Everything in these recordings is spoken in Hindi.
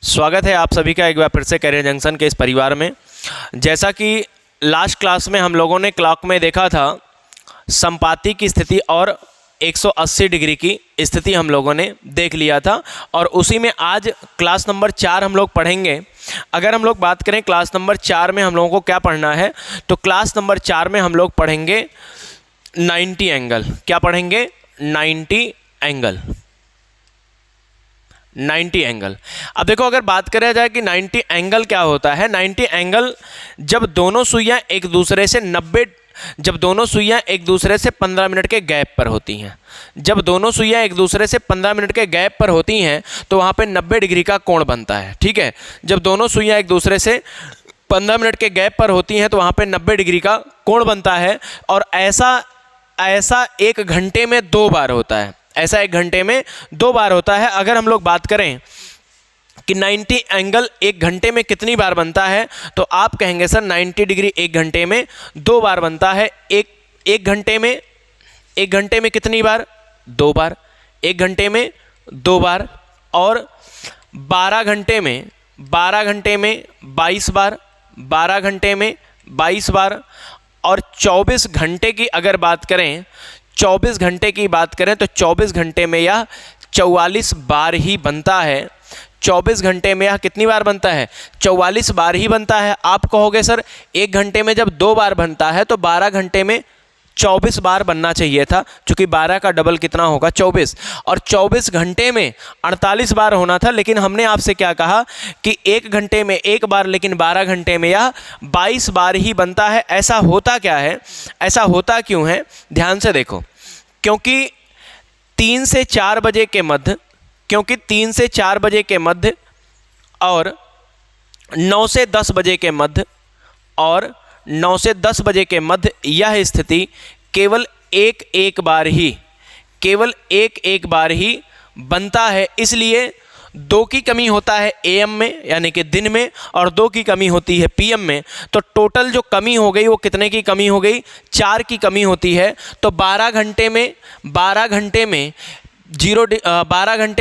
स्वागत है आप सभी का एक बार फिर से करियर जंक्शन के इस परिवार में। जैसा कि लास्ट क्लास में हम लोगों ने क्लॉक में देखा था संपाती की स्थिति और 180 डिग्री की स्थिति हम लोगों ने देख लिया था, और उसी में आज क्लास नंबर 4 हम लोग पढ़ेंगे। अगर हम लोग बात करें क्लास नंबर 4 में हम लोगों को क्या पढ़ना है, तो क्लास नंबर 4 में हम लोग पढ़ेंगे 90 एंगल। क्या पढ़ेंगे? 90 एंगल। 90 एंगल। अब देखो, अगर बात करें जाए कि 90 एंगल क्या होता है। 90 एंगल जब दोनों सुइयां एक दूसरे से 15 मिनट के गैप पर होती हैं। जब दोनों सुइयां एक दूसरे से 15 मिनट के गैप पर होती हैं तो वहाँ पे 90 डिग्री का कोण बनता है। ठीक है, जब दोनों सुइयां एक दूसरे से 15 मिनट के गैप पर होती हैं तो वहाँ पे 90 डिग्री का कोण बनता है। और ऐसा एक घंटे में 2 बार होता है। ऐसा एक घंटे में 2 बार होता है। अगर हम लोग बात करें कि 90 एंगल एक घंटे में कितनी बार बनता है, तो आप कहेंगे सर 90 डिग्री एक घंटे में 2 बार बनता है। एक घंटे में कितनी बार? 2 बार। एक घंटे में 2 बार। और 12 घंटे में 22 बार। 12 घंटे में 22 बार। और 24 घंटे की अगर बात करें, 24 घंटे की बात करें तो 24 घंटे में यह 44 बार ही बनता है। 24 घंटे में यह कितनी बार बनता है? 44 बार ही बनता है। आप कहोगे सर एक घंटे में जब 2 बार बनता है तो 12 घंटे में 24 बार बनना चाहिए था, क्योंकि 12 का डबल कितना होगा? 24। और 24 घंटे में 48 बार होना था, लेकिन हमने आपसे क्या कहा कि एक घंटे में 1 बार, लेकिन 12 घंटे में यह 22 बार ही बनता है। ऐसा होता क्या है? ऐसा होता क्यों है? ध्यान से देखो, क्योंकि 3 से 4 बजे के मध्य और 9 से 10 बजे के मध्य और 9 से 10 बजे के मध्य यह स्थिति केवल एक बार ही बनता है। इसलिए 2 की कमी होता है AM में, यानी कि दिन में, और 2 की कमी होती है PM में। तो टोटल जो कमी हो गई वो कितने की कमी हो गई? 4 की कमी होती है। तो 12 घंटे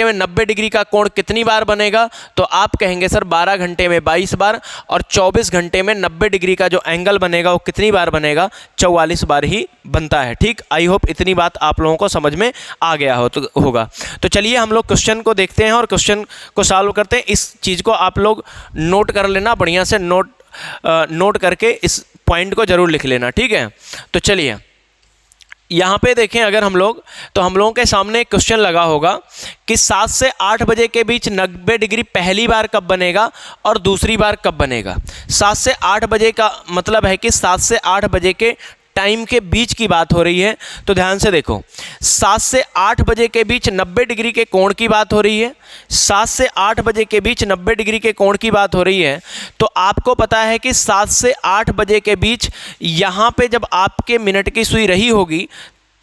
में 90 डिग्री का कोण कितनी बार बनेगा? तो आप कहेंगे सर 12 घंटे में 22 बार, और 24 घंटे में 90 डिग्री का जो एंगल बनेगा वो कितनी बार बनेगा? 44 बार ही बनता है। ठीक, आई होप इतनी बात आप लोगों को समझ में आ गया होगा। तो चलिए हम लोग क्वेश्चन को देखते हैं और क्वेश्चन को सॉल्व करते हैं। इस चीज़ को आप लोग नोट कर लेना, बढ़िया से नोट करके इस पॉइंट को जरूर लिख लेना। ठीक है, तो चलिए यहाँ पे देखें, अगर हम लोगों के सामने एक क्वेश्चन लगा होगा कि 7 से 8 बजे के बीच 90 डिग्री पहली बार कब बनेगा और दूसरी बार कब बनेगा। 7 से 8 बजे का मतलब है कि 7 से 8 बजे के टाइम के बीच की बात हो रही है। तो ध्यान से देखो, 7 से 8 बजे के बीच 90 डिग्री के कोण की बात हो रही है। 7 से 8 बजे के बीच 90 डिग्री के कोण की बात हो रही है। तो आपको पता है कि 7 से 8 बजे के बीच यहाँ पे जब आपके मिनट की सुई रही होगी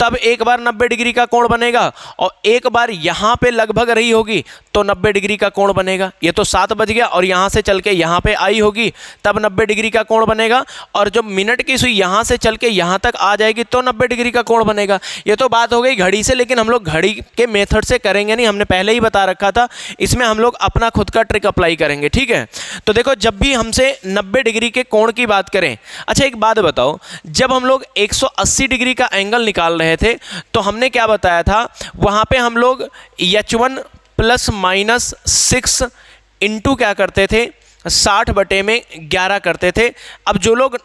तब एक बार 90 डिग्री का कोण बनेगा, और एक बार यहाँ पे लगभग रही होगी तो 90 डिग्री का कोण बनेगा। ये तो 7 बज गया, और यहाँ से चल के यहाँ पे आई होगी तब 90 डिग्री का कोण बनेगा। और जब मिनट की सुई यहाँ से चल के यहाँ तक आ जाएगी तो 90 डिग्री का कोण बनेगा। ये तो बात हो गई घड़ी से, लेकिन हम लोग घड़ी के मेथड से करेंगे नहीं, हमने पहले ही बता रखा था। इसमें हम लोग अपना खुद का ट्रिक अप्लाई करेंगे। ठीक है, तो देखो, जब भी हमसे 90 डिग्री के कोण की बात करें, अच्छा एक बात बताओ, जब हम लोग 180 डिग्री का एंगल निकाल रहे थे तो हमने क्या बताया था? वहां पे हम लोग H1 ± 6 इंटू क्या करते थे? 60/11 करते थे। अब जो लोग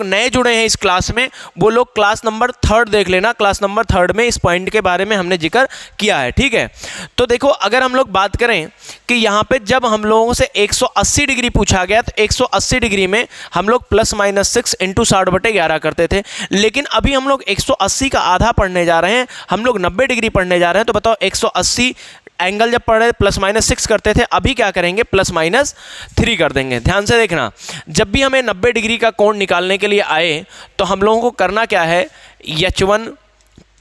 नए जुड़े हैं इस क्लास में, वो लोग क्लास नंबर 3 देख लेना। क्लास नंबर 3 में इस पॉइंट के बारे में हमने जिक्र किया है। ठीक है, तो देखो, अगर हम लोग बात करें कि यहाँ पे जब हम लोगों से 180 डिग्री पूछा गया तो 180 डिग्री में हम लोग ±6 इंटू 60/11 करते थे। लेकिन अभी हम लोग 180 का आधा पढ़ने जा रहे हैं, हम लोग 90 डिग्री पढ़ने जा रहे हैं। तो बताओ, 180 एंगल जब पढ़े +-6 करते थे, अभी क्या करेंगे? +-3 कर देंगे। ध्यान से देखना, जब भी हमें 90 डिग्री का कोण निकालने के लिए आए तो हम लोगों को करना क्या है? H1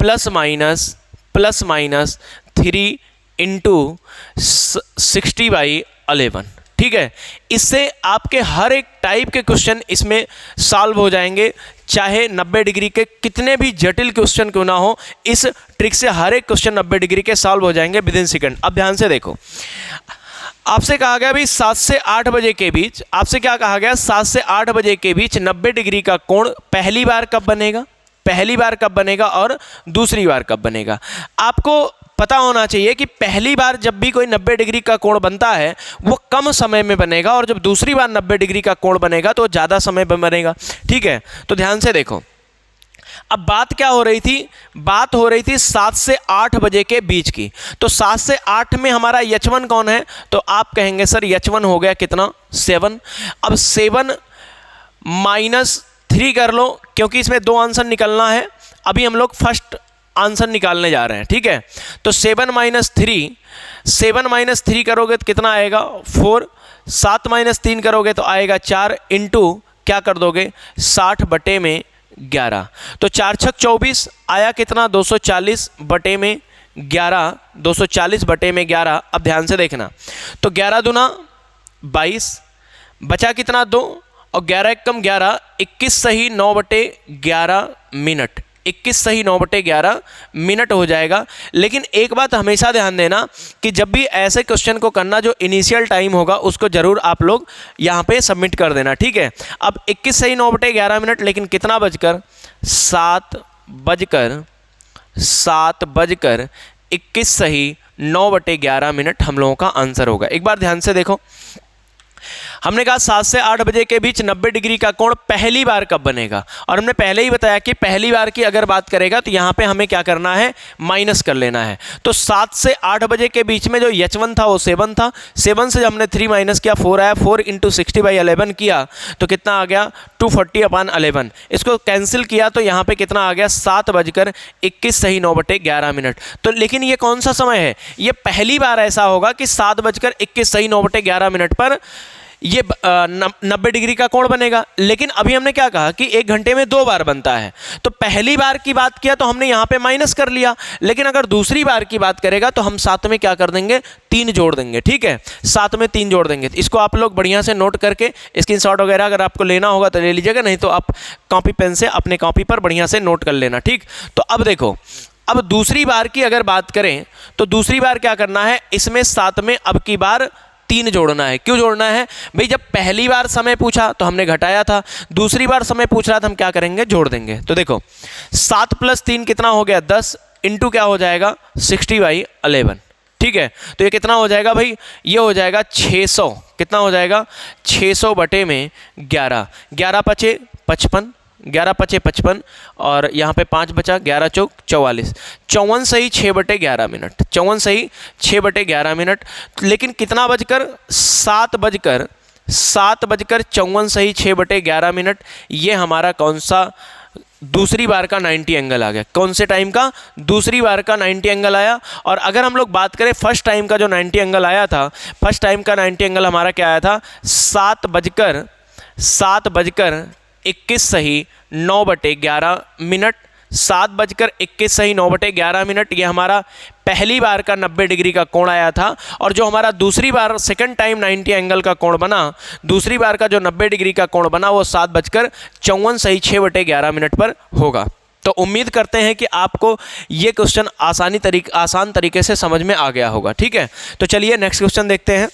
±3 into 60/11। ठीक है, इससे आपके हर एक टाइप के क्वेश्चन इसमें सॉल्व हो जाएंगे, चाहे 90 डिग्री के कितने भी जटिल क्वेश्चन क्यों ना हो। इस ट्रिक से हर एक क्वेश्चन 90 डिग्री के सॉल्व हो जाएंगे विद इन सेकंड। अब ध्यान से देखो, आपसे कहा गया भाई 7 से 8 बजे के बीच, आपसे क्या कहा गया, 7 से 8 बजे के बीच 90 डिग्री का कोण पहली बार कब बनेगा, पहली बार कब बनेगा और दूसरी बार कब बनेगा। आपको पता होना चाहिए कि पहली बार जब भी कोई 90 डिग्री का कोण बनता है वो कम समय में बनेगा, और जब दूसरी बार 90 डिग्री का कोण बनेगा तो ज़्यादा समय में बनेगा। ठीक है, तो ध्यान से देखो, अब बात क्या हो रही थी, बात हो रही थी 7 से 8 बजे के बीच की। तो 7 से 8 में हमारा H1 कौन है, तो आप कहेंगे सर H1 हो गया कितना, 7। अब 7 - 3 कर लो, क्योंकि इसमें 2 आंसर निकलना है। अभी हम लोग फर्स्ट आंसर निकालने जा रहे हैं। ठीक है, तो 7 - 3 करोगे तो कितना आएगा, 4। 7 - 3 करोगे तो आएगा 4, इंटू क्या कर दोगे, 60/11। तो 4 छक 24 आया कितना, 240 बटे में 11, 240/11। अब ध्यान से देखना, तो 11 दूना 22, बचा कितना 2, और 11 एकम 11, 21 सही 9/11 मिनट, 21 सही 9/11 मिनट हो जाएगा। लेकिन एक बात हमेशा ध्यान देना कि जब भी ऐसे क्वेश्चन को करना, जो इनिशियल टाइम होगा उसको जरूर आप लोग यहाँ पे सबमिट कर देना। ठीक है, अब 21 सही 9/11 मिनट, लेकिन कितना बजकर 7 बजकर 21 सही 9/11 मिनट हम लोगों का आंसर होगा। एक बार ध्यान से देखो, हमने कहा 7 से 8 बजे के बीच 90 डिग्री का कोण पहली बार कब बनेगा, और हमने पहले ही बताया कि पहली बार की अगर बात करेगा तो यहाँ पे हमें क्या करना है, माइनस कर लेना है। तो 7 से 8 बजे के बीच में जो H1 था वो 7 था, 7 से जब हमने 3 माइनस किया 4 आया, 4 × 60/11 किया तो कितना आ गया, 240/11। इसको कैंसिल किया तो यहाँ पे कितना आ गया, 7 बजकर 21 सही 9/11 मिनट। तो लेकिन ये कौन सा समय है, ये पहली बार ऐसा होगा कि 7 बजकर 21 सही 9/11 मिनट पर ये 90 डिग्री का कोण बनेगा। लेकिन अभी हमने क्या कहा कि 1 घंटे में 2 बार बनता है, तो पहली बार की बात किया तो हमने यहाँ पे माइनस कर लिया। लेकिन अगर दूसरी बार की बात करेगा तो हम साथ में क्या कर देंगे, 3 जोड़ देंगे। ठीक है, साथ में 3 जोड़ देंगे। इसको आप लोग बढ़िया से नोट करके स्क्रीनशॉट वगैरह अगर आपको लेना होगा तो ले लीजिएगा, नहीं तो आप कॉपी पेन से अपने कॉपी पर बढ़िया से नोट कर लेना। ठीक, तो अब देखो, अब दूसरी बार की अगर बात करें तो दूसरी बार क्या करना है, इसमें साथ में अब की बार 3 जोड़ना है। क्यों जोड़ना है भाई, जब पहली बार समय पूछा तो हमने घटाया था, दूसरी बार समय पूछ रहा था हम क्या करेंगे, जोड़ देंगे। तो देखो 7 + 3 कितना हो गया, 10, इंटू क्या हो जाएगा, 60/11। ठीक है, तो ये कितना हो जाएगा भाई, ये हो जाएगा 600, कितना हो जाएगा, 600/11। 11 पचे 55, 11 पचे 55, और यहाँ पे 5 बचा, 11 चौक 44, 54 सही 6/11 मिनट, 54 सही 6/11 मिनट। लेकिन कितना बजकर, 7 बजकर 54 सही 6/11 मिनट। ये हमारा कौन सा, दूसरी बार का 90 एंगल आ गया। कौन से टाइम का, दूसरी बार का 90 एंगल आया। और अगर हम लोग बात करें फर्स्ट टाइम का जो 90 एंगल आया था, फर्स्ट टाइम का 90 एंगल हमारा क्या आया था, 7 बजकर 21 सही 9/11 मिनट, 7 बजकर 21 सही 9/11 मिनट। ये हमारा पहली बार का 90 डिग्री का कोण आया था। और जो हमारा दूसरी बार सेकंड टाइम 90 एंगल का कोण बना, दूसरी बार का जो 90 डिग्री का कोण बना वो 7 बजकर 54 सही 6/11 मिनट पर होगा। तो उम्मीद करते हैं कि आपको ये क्वेश्चन आसान तरीके से समझ में आ गया होगा। ठीक है, तो चलिए नेक्स्ट क्वेश्चन देखते हैं।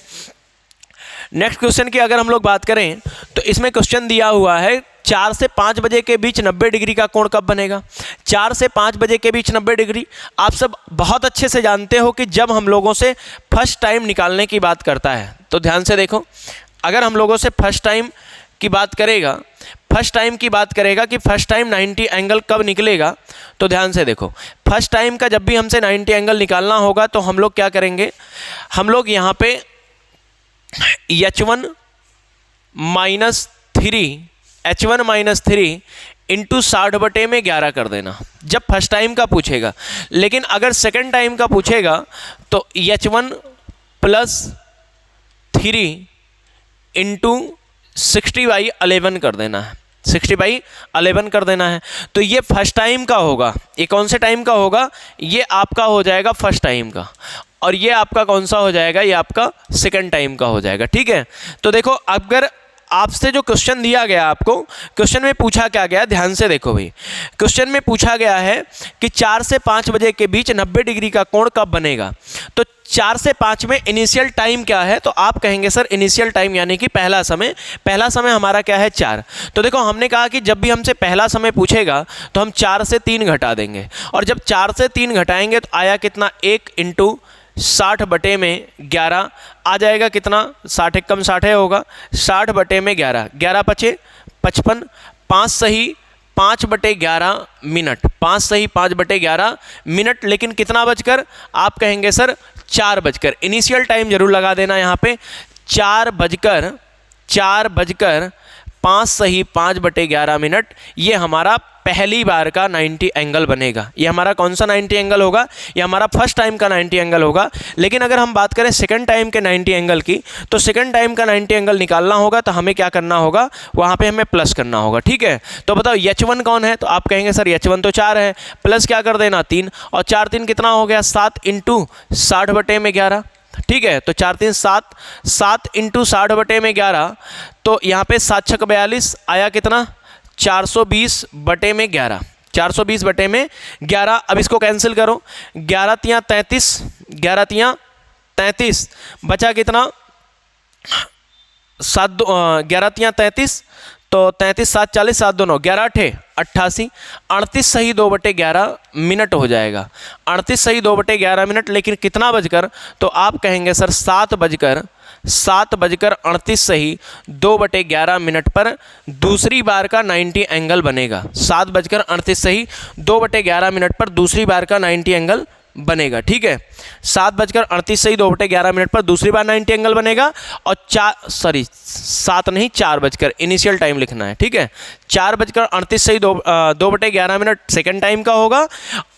नेक्स्ट क्वेश्चन की अगर हम लोग बात करें तो इसमें क्वेश्चन दिया हुआ है 4 से 5 बजे के बीच 90 डिग्री का कोण कब बनेगा। 4 से 5 बजे के बीच 90 डिग्री, आप सब बहुत अच्छे से जानते हो कि जब हम लोगों से फर्स्ट टाइम निकालने की बात करता है तो ध्यान से देखो, अगर हम लोगों से फर्स्ट टाइम की बात करेगा कि फर्स्ट टाइम 90 एंगल कब निकलेगा, तो ध्यान से देखो, फर्स्ट टाइम का जब भी हमसे 90 एंगल निकालना होगा तो हम लोग क्या करेंगे, हम लोग यहाँ पे H1 - 3 इंटू 60/11 कर देना जब फर्स्ट टाइम का पूछेगा। लेकिन अगर सेकंड टाइम का पूछेगा तो H1 + 3 इंटू 60/11 कर देना है, 60/11 कर देना है। तो ये फर्स्ट टाइम का होगा। ये कौन से टाइम का होगा, ये आपका हो जाएगा फर्स्ट टाइम का, और ये आपका कौन सा हो जाएगा, ये आपका सेकंड टाइम का हो जाएगा। ठीक है, तो देखो अगर आपसे जो क्वेश्चन दिया गया, आपको क्वेश्चन में पूछा क्या गया, ध्यान से देखो भाई। क्वेश्चन में पूछा गया है कि 4 से 5 बजे के बीच 90 डिग्री का कोण कब बनेगा। तो 4 से 5 में इनिशियल टाइम क्या है, तो आप कहेंगे सर इनिशियल टाइम यानी कि पहला समय हमारा क्या है 4। तो देखो हमने कहा कि जब भी हमसे पहला समय पूछेगा तो हम 4 से 3 घटा देंगे, और जब 4 से 3 घटाएंगे तो आया कितना, 1 × 60/11 आ जाएगा कितना, 60 × 60 होगा, 60/11, 11 × 5 = 55, 5 सही 5/11 मिनट, 5 सही 5/11 मिनट। लेकिन कितना बजकर, आप कहेंगे सर 4 बजकर। इनिशियल टाइम जरूर लगा देना यहाँ पे, 4 बजकर 5 सही 5/11 मिनट। ये हमारा पहली बार का 90 एंगल बनेगा। ये हमारा कौन सा 90 एंगल होगा, ये हमारा फर्स्ट टाइम का 90 एंगल होगा। लेकिन अगर हम बात करें सेकंड टाइम के 90 एंगल की, तो सेकंड टाइम का 90 एंगल निकालना होगा तो हमें क्या करना होगा, वहाँ पे हमें प्लस करना होगा, ठीक है। तो बताओ H1 कौन है, तो आप कहेंगे सर H1 तो 4 है, प्लस क्या कर देना 3, और 4 3 कितना हो गया, 7 × 60/11, ठीक है। तो 4 3 7, 7 × 60/11, तो यहाँ पे 7 6 42 आया कितना, 420/11, 420/11। अब इसको कैंसिल करो, 11 × 33, 11 × 33, बचा कितना, 11 × 33, तो 33 7 40, 7 2 9, 11 8 88, 38 सही 2/11 मिनट हो जाएगा, 38 सही 2/11 मिनट। लेकिन कितना बजकर, तो आप कहेंगे सर 7 बजकर 38 सही 2/11 मिनट पर दूसरी बार का 90 एंगल बनेगा। 7 बजकर 38 सही 2/11 मिनट पर दूसरी बार का 90 एंगल बनेगा, ठीक है। 7 बजकर 38 सही 2/11 मिनट पर दूसरी बार 90 एंगल बनेगा, और 7 नहीं 4 बजकर, इनिशियल टाइम लिखना है, ठीक है। 4 बजकर 38 सही 2/11 मिनट सेकेंड टाइम का होगा,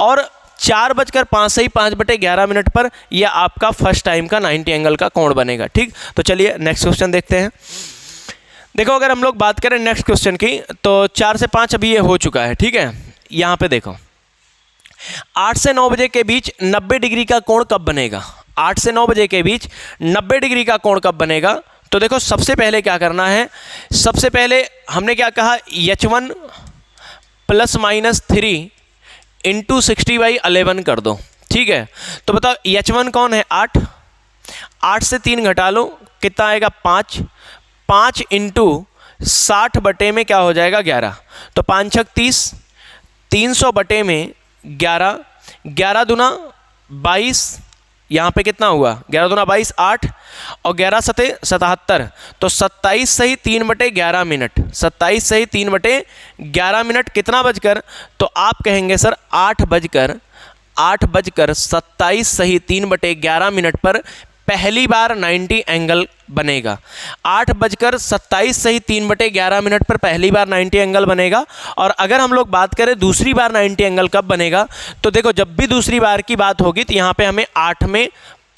और 4 बजकर 5 सही 5/11 मिनट पर यह आपका फर्स्ट टाइम का 90 एंगल का कोण बनेगा, ठीक। तो चलिए नेक्स्ट क्वेश्चन देखते हैं। देखो अगर हम लोग बात करें नेक्स्ट क्वेश्चन की, तो 4 से 5 अभी ये हो चुका है, ठीक है। यहाँ पे देखो 8 से 9 बजे के बीच 90 डिग्री का कोण कब बनेगा, 8 से 9 बजे के बीच 90 डिग्री का कोण कब बनेगा। तो देखो सबसे पहले क्या करना है, सबसे पहले हमने क्या कहा, H1 ± 3 × 60/11 कर दो, ठीक है। तो बताओ H1 कौन है, 8, 8 से 3 घटा लो, कितना आएगा 5, 5 × 60 में क्या हो जाएगा 11, तो 5 6 30, 300/11, 11 दूना 22, यहाँ पे कितना हुआ, 11 दूना 22 8, और 11 सते 77, तो 27 सही 3/11 मिनट, 27 सही 3/11 मिनट। कितना बजकर, तो आप कहेंगे सर 8 बजकर 27 सही 3/11 मिनट पर पहली बार 90 एंगल बनेगा। 8 बजकर 27 सही 3/11 मिनट पर पहली बार 90 एंगल बनेगा। और अगर हम लोग बात करें दूसरी बार 90 एंगल कब बनेगा, तो देखो जब भी दूसरी बार की बात होगी तो यहाँ पे हमें 8 में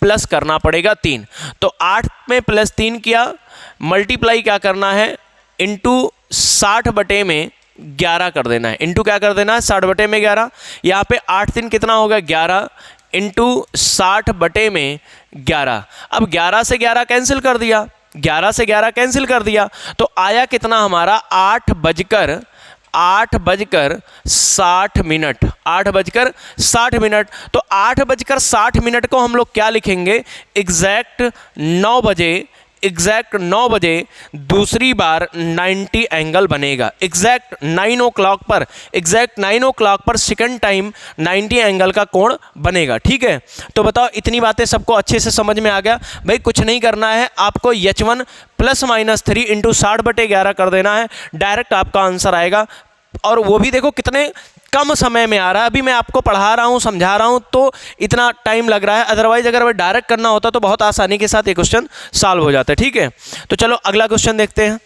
प्लस करना पड़ेगा 3, तो 8 में प्लस 3 किया, मल्टीप्लाई क्या करना है, इंटू 60/11 कर देना है, इंटू क्या कर देना है 60/11। यहाँ पे 8 3 कितना होगा 11 इंटू 60/11। अब 11 से 11 कैंसिल कर दिया, 11 से 11 कैंसिल कर दिया, तो आया कितना हमारा 8 बजकर 60 मिनट, 8 बजकर 60 मिनट। तो 8 बजकर 60 मिनट को हम लोग क्या लिखेंगे, एग्जैक्ट 9 बजे दूसरी बार 90 एंगल बनेगा। एग्जैक्ट 9 o'clock पर सेकंड टाइम 90 एंगल का कोण बनेगा, ठीक है। तो बताओ इतनी बातें सबको अच्छे से समझ में आ गया। भाई कुछ नहीं करना है, आपको H1 ±3 × 60/11 कर देना है, डायरेक्ट आपका आंसर आएगा। और वो भी देखो कितने कम समय में आ रहा है, अभी मैं आपको पढ़ा रहा हूँ समझा रहा हूँ तो इतना टाइम लग रहा है, अदरवाइज अगर वह डायरेक्ट करना होता तो बहुत आसानी के साथ ये क्वेश्चन सॉल्व हो जाता है, ठीक है। तो चलो अगला क्वेश्चन देखते हैं।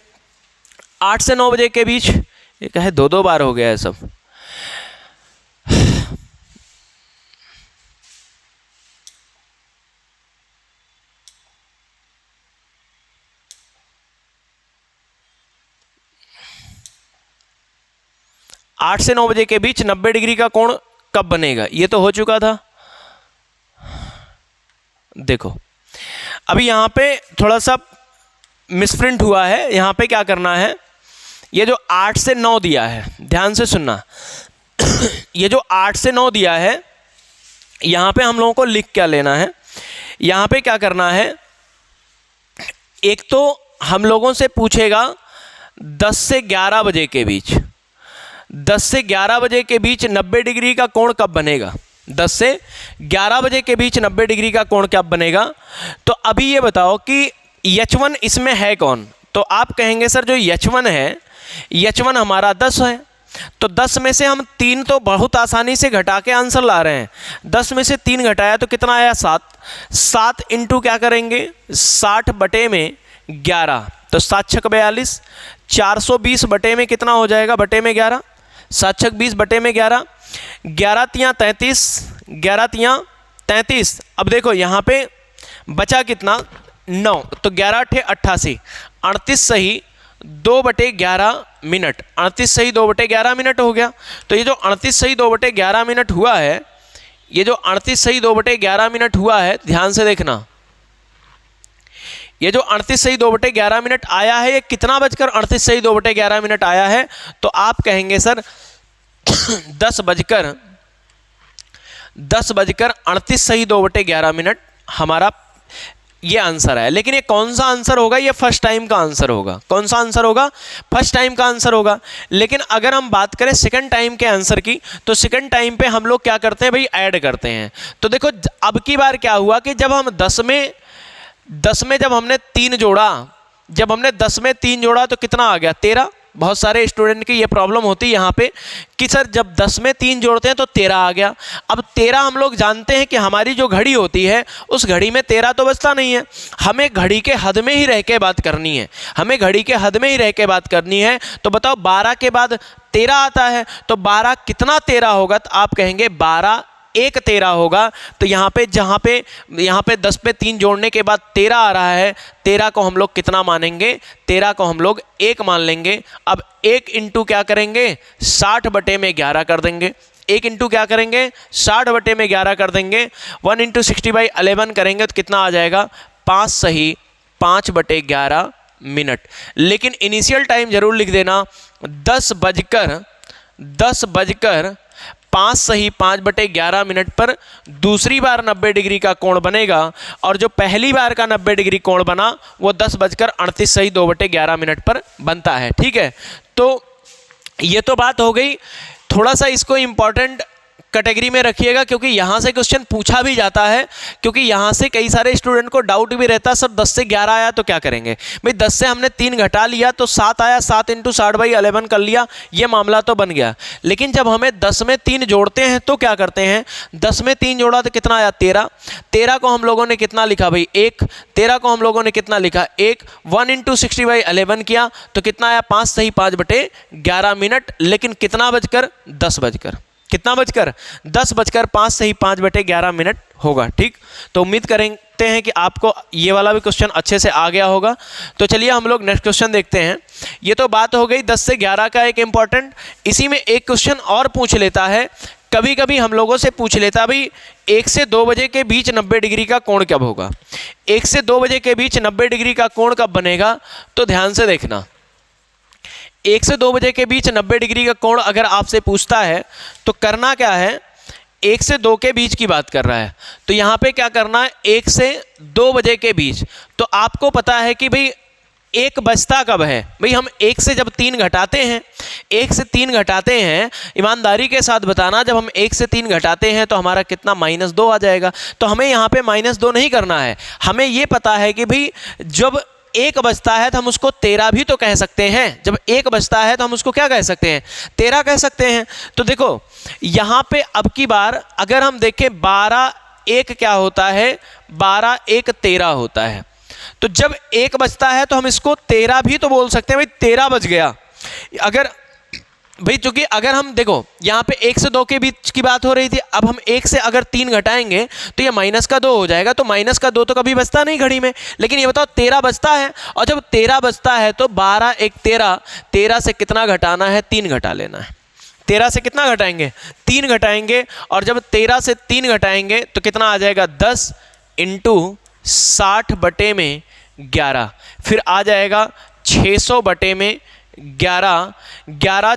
8 से 9 बजे के बीच, ये क्या है 2 बार हो गया है सब। आठ से 9 बजे के बीच 90 डिग्री का कोण कब बनेगा, ये तो हो चुका था। देखो अभी यहाँ पे थोड़ा सा मिसप्रिंट हुआ है। यहाँ पे क्या करना है, ये जो 8 से 9 दिया है, ध्यान से सुनना, ये जो 8 से 9 दिया है, यहाँ पे हम लोगों को लिख क्या लेना है, यहाँ पे क्या करना है, एक तो हम लोगों से पूछेगा 10 से 11 बजे के बीच, 10 से 11 बजे के बीच 90 डिग्री का कोण कब बनेगा, 10 से 11 बजे के बीच 90 डिग्री का कोण कब बनेगा। तो अभी ये बताओ कि H1 इसमें है कौन, तो आप कहेंगे सर जो H1 है, H1 हमारा 10 है, तो 10 में से हम 3 तो बहुत आसानी से घटा के आंसर ला रहे हैं। 10 में से 3 घटाया तो कितना आया, 7। 7 इंटू क्या करेंगे, 60 बटे में 11, तो 7 छक 42, 420 बटे में कितना हो जाएगा, बटे में 11, 7 छक 20 बटे में 11, 11 तियाँ 33, 11 तियाँ 33। अब देखो यहाँ पे बचा कितना, 9, तो 11 अठे 88, 38 सही 2/11 मिनट, 38 सही 2/11 मिनट हो गया। तो ये जो 38 सही 2/11 मिनट हुआ है, ये जो 38 सही 2/11 मिनट हुआ है, ध्यान से देखना, ये जो 38 सही 2/11 मिनट आया है, ये कितना बजकर 38 सही 2/11 मिनट आया है, तो आप कहेंगे सर 10 बजकर 38 सही 2/11 मिनट हमारा ये आंसर है। लेकिन ये कौन सा आंसर होगा, ये फर्स्ट टाइम का आंसर होगा। कौन सा आंसर होगा, फर्स्ट टाइम का आंसर होगा। लेकिन अगर हम बात करें सेकंड टाइम के आंसर की, तो सेकंड टाइम पे हम लोग क्या करते हैं भाई, ऐड करते हैं। तो देखो अब की बार क्या हुआ कि जब हम 10 में जब हमने 3 जोड़ा, जब हमने 10 में 3 जोड़ा तो कितना आ गया, 13। बहुत सारे स्टूडेंट की ये प्रॉब्लम होती है यहाँ पे कि सर जब 10 में 3 जोड़ते हैं तो 13 आ गया। अब 13 हम लोग जानते हैं कि हमारी जो घड़ी होती है उस घड़ी में 13 तो बचता नहीं है, हमें घड़ी के हद में ही रह के बात करनी है, हमें घड़ी के हद में ही रह के बात करनी है। तो बताओ 12 के बाद 13 आता है, तो 12 कितना 13 होगा, तो आप कहेंगे 12 1 13 होगा। तो यहाँ पे जहाँ पे यहाँ पे 10 पे 3 जोड़ने के बाद 13 आ रहा है, 13 को हम लोग कितना मानेंगे, 13 को हम लोग 1 मान लेंगे। अब 1 इंटू क्या करेंगे, 60 बटे में 11 कर देंगे। 1 इंटू क्या करेंगे, 60 बटे में 11 कर देंगे। 1 इंटू 60/11 करेंगे तो कितना आ जाएगा, 5 सही 5/11 मिनट। लेकिन इनिशियल टाइम जरूर लिख देना, 10 बजकर 5 सही 5/11 मिनट पर दूसरी बार 90 डिग्री का कोण बनेगा, और जो पहली बार का 90 डिग्री कोण बना वो 10:38 सही 2/11 मिनट पर बनता है। ठीक है, तो ये तो बात हो गई। थोड़ा सा इसको इम्पॉर्टेंट कैटेगरी में रखिएगा, क्योंकि यहाँ से क्वेश्चन पूछा भी जाता है, क्योंकि यहाँ से कई सारे स्टूडेंट को डाउट भी रहता है सर 10 से 11 आया तो क्या करेंगे। भाई 10 से हमने 3 घटा लिया तो 7 आया, 7 इंटू 60/11 कर लिया, ये मामला तो बन गया। लेकिन जब हमें 10 में 3 जोड़ते हैं तो क्या करते हैं, 10 में 3 जोड़ा तो कितना आया, 13। 13 को हम लोगों ने कितना लिखा भाई, 1। 13 को हम लोगों ने कितना लिखा, 1। 1 इंटू 60/11 किया तो कितना आया, 5 सही 5/11 मिनट। लेकिन कितना बजकर, 10 बजकर, कितना बजकर, 10 बजकर 5 सही 5/11 मिनट होगा। ठीक, तो उम्मीद करते हैं कि आपको ये वाला भी क्वेश्चन अच्छे से आ गया होगा। तो चलिए हम लोग नेक्स्ट क्वेश्चन देखते हैं। ये तो बात हो गई 10 से 11 का एक इम्पॉर्टेंट। इसी में एक क्वेश्चन और पूछ लेता है, कभी कभी हम लोगों से पूछ लेता भाई 1 से 2 बजे के बीच 90 डिग्री का कोण कब होगा। 1 से 2 बजे के बीच 90 डिग्री का कोण कब बनेगा, तो ध्यान से देखना, 1 से 2 बजे के बीच 90 डिग्री का कोण अगर आपसे पूछता है तो करना क्या है, 1 से 2 के बीच की बात कर रहा है, तो यहाँ पे क्या करना है, 1 से 2 बजे के बीच। तो आपको पता है कि भाई 1 बजता कब है, भाई हम 1 से जब 3 घटाते हैं, 1 से 3 घटाते हैं, ईमानदारी के साथ बताना, जब हम 1 से 3 घटाते हैं तो हमारा कितना, -2 आ जाएगा। तो हमें यहाँ पे -2 नहीं करना है, हमें ये पता है कि भाई जब 1 बजता है तो हम उसको 13 भी तो कह सकते हैं। जब 1 बजता है तो हम उसको क्या कह सकते हैं, 13 कह सकते हैं। तो देखो यहाँ पे अब की बार अगर हम देखें 12 1 क्या होता है, 12 1 13 होता है। तो जब 1 बजता है तो हम इसको 13 भी तो बोल सकते हैं, भाई 13 बज गया। अगर भाई चूंकि अगर हम देखो यहाँ पे 1 से 2 के बीच की बात हो रही थी, अब हम 1 से अगर 3 घटाएंगे तो ये -2 हो जाएगा। तो -2 तो कभी बचता नहीं घड़ी में। लेकिन ये बताओ 13 बचता है, और जब 13 बचता है तो 12 1 13, 13 से कितना घटाना है, 3 घटा लेना है। 13 से कितना घटाएंगे, 3 घटाएंगे, और जब 13 से 3 घटाएंगे तो कितना आ जाएगा, 10 इंटू 60 बटे में 11, फिर आ जाएगा 600 बटे में 11, 11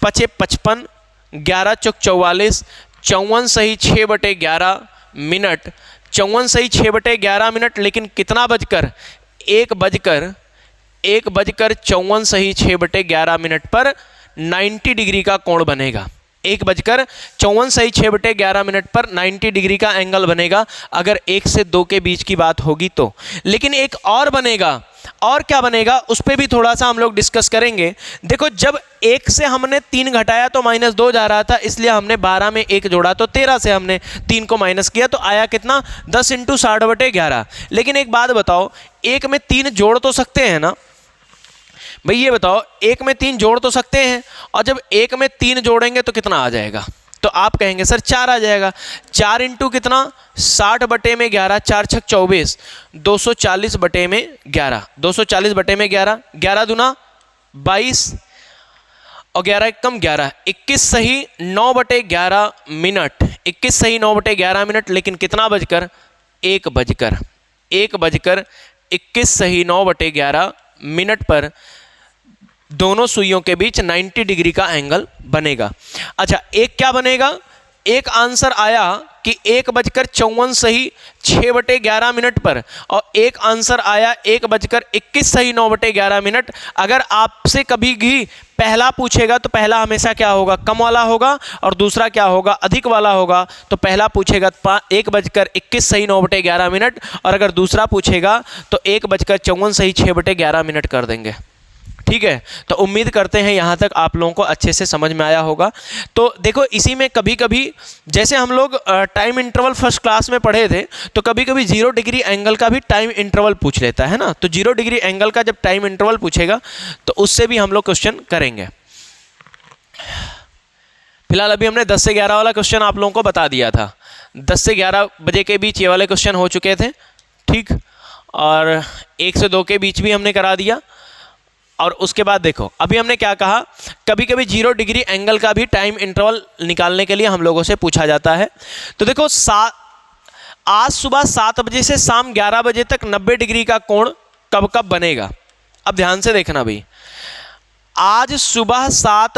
पचे 55, 11 चौक 44, 54 सही 6 बटे 11 मिनट, 54 सही 6 बटे 11 मिनट, लेकिन कितना बजकर 1 बजकर 54 सही 6 बटे 11 मिनट पर 90 डिग्री का कोण बनेगा। 1 बजकर 54 सही 6 बटे 11 मिनट पर 90 डिग्री का एंगल बनेगा अगर 1 से 2 के बीच की बात होगी तो। लेकिन एक और बनेगा, और क्या बनेगा उस पर भी थोड़ा सा हम लोग डिस्कस करेंगे। देखो जब 1 से हमने 3 घटाया तो -2 जा रहा था, इसलिए हमने 12 में 1 जोड़ा तो 13 से हमने 3 को माइनस किया तो आया कितना 10 × 60/11। लेकिन एक बात बताओ, 1 में 3 जोड़ तो सकते हैं ना भाई, ये बताओ 1 में 3 जोड़ तो सकते हैं, और जब 1 में 3 जोड़ेंगे तो कितना आ जाएगा? तो आप कहेंगे सर 4 आ जाएगा। 4 इंटू कितना 60 बटे में 11, 4 छक 24, 240 बटे में 11, 240 बटे में 11, 11 दूना 22 और 11 एक कम 11, 21 सही 9 बटे 11 मिनट, 21 सही 9 बटे 11 मिनट, लेकिन कितना बजकर 1 बजकर 21 सही 9 बटे 11 मिनट पर दोनों सुइयों के बीच 90 डिग्री का एंगल बनेगा। अच्छा एक क्या बनेगा, एक आंसर आया कि 1 बजकर 54 सही 6 बटे 11 मिनट पर, और एक आंसर आया 1 बजकर 21 सही 9 बटे 11 मिनट। अगर आपसे कभी भी पहला पूछेगा तो पहला हमेशा क्या होगा, कम वाला होगा, और दूसरा क्या होगा, अधिक वाला होगा। तो पहला पूछेगा 1 बजकर 21 सही 9 बटे 11 मिनट, और अगर दूसरा पूछेगा तो 1 बजकर 54 सही 6 बटे 11 मिनट कर देंगे। ठीक है, तो उम्मीद करते हैं यहाँ तक आप लोगों को अच्छे से समझ में आया होगा। तो देखो इसी में कभी कभी जैसे हम लोग टाइम इंटरवल फर्स्ट क्लास में पढ़े थे, तो कभी कभी 0 डिग्री एंगल का भी टाइम इंटरवल पूछ लेता है ना। तो 0 डिग्री एंगल का जब टाइम इंटरवल पूछेगा तो उससे भी हम लोग क्वेश्चन करेंगे। फिलहाल अभी हमने 10 से 11 वाला क्वेश्चन आप लोगों को बता दिया था। 10 से 11 बजे के बीच ये वाले क्वेश्चन हो चुके थे, ठीक, और 1 से 2 के बीच भी हमने करा दिया। और उसके बाद देखो अभी हमने क्या कहा, कभी कभी 0 डिग्री एंगल का भी टाइम इंटरवल निकालने के लिए हम लोगों से पूछा जाता है। तो देखो आज सुबह 7 बजे से शाम 11 बजे तक 90 डिग्री का कोण कब कब बनेगा। अब ध्यान से देखना भाई, आज सुबह 7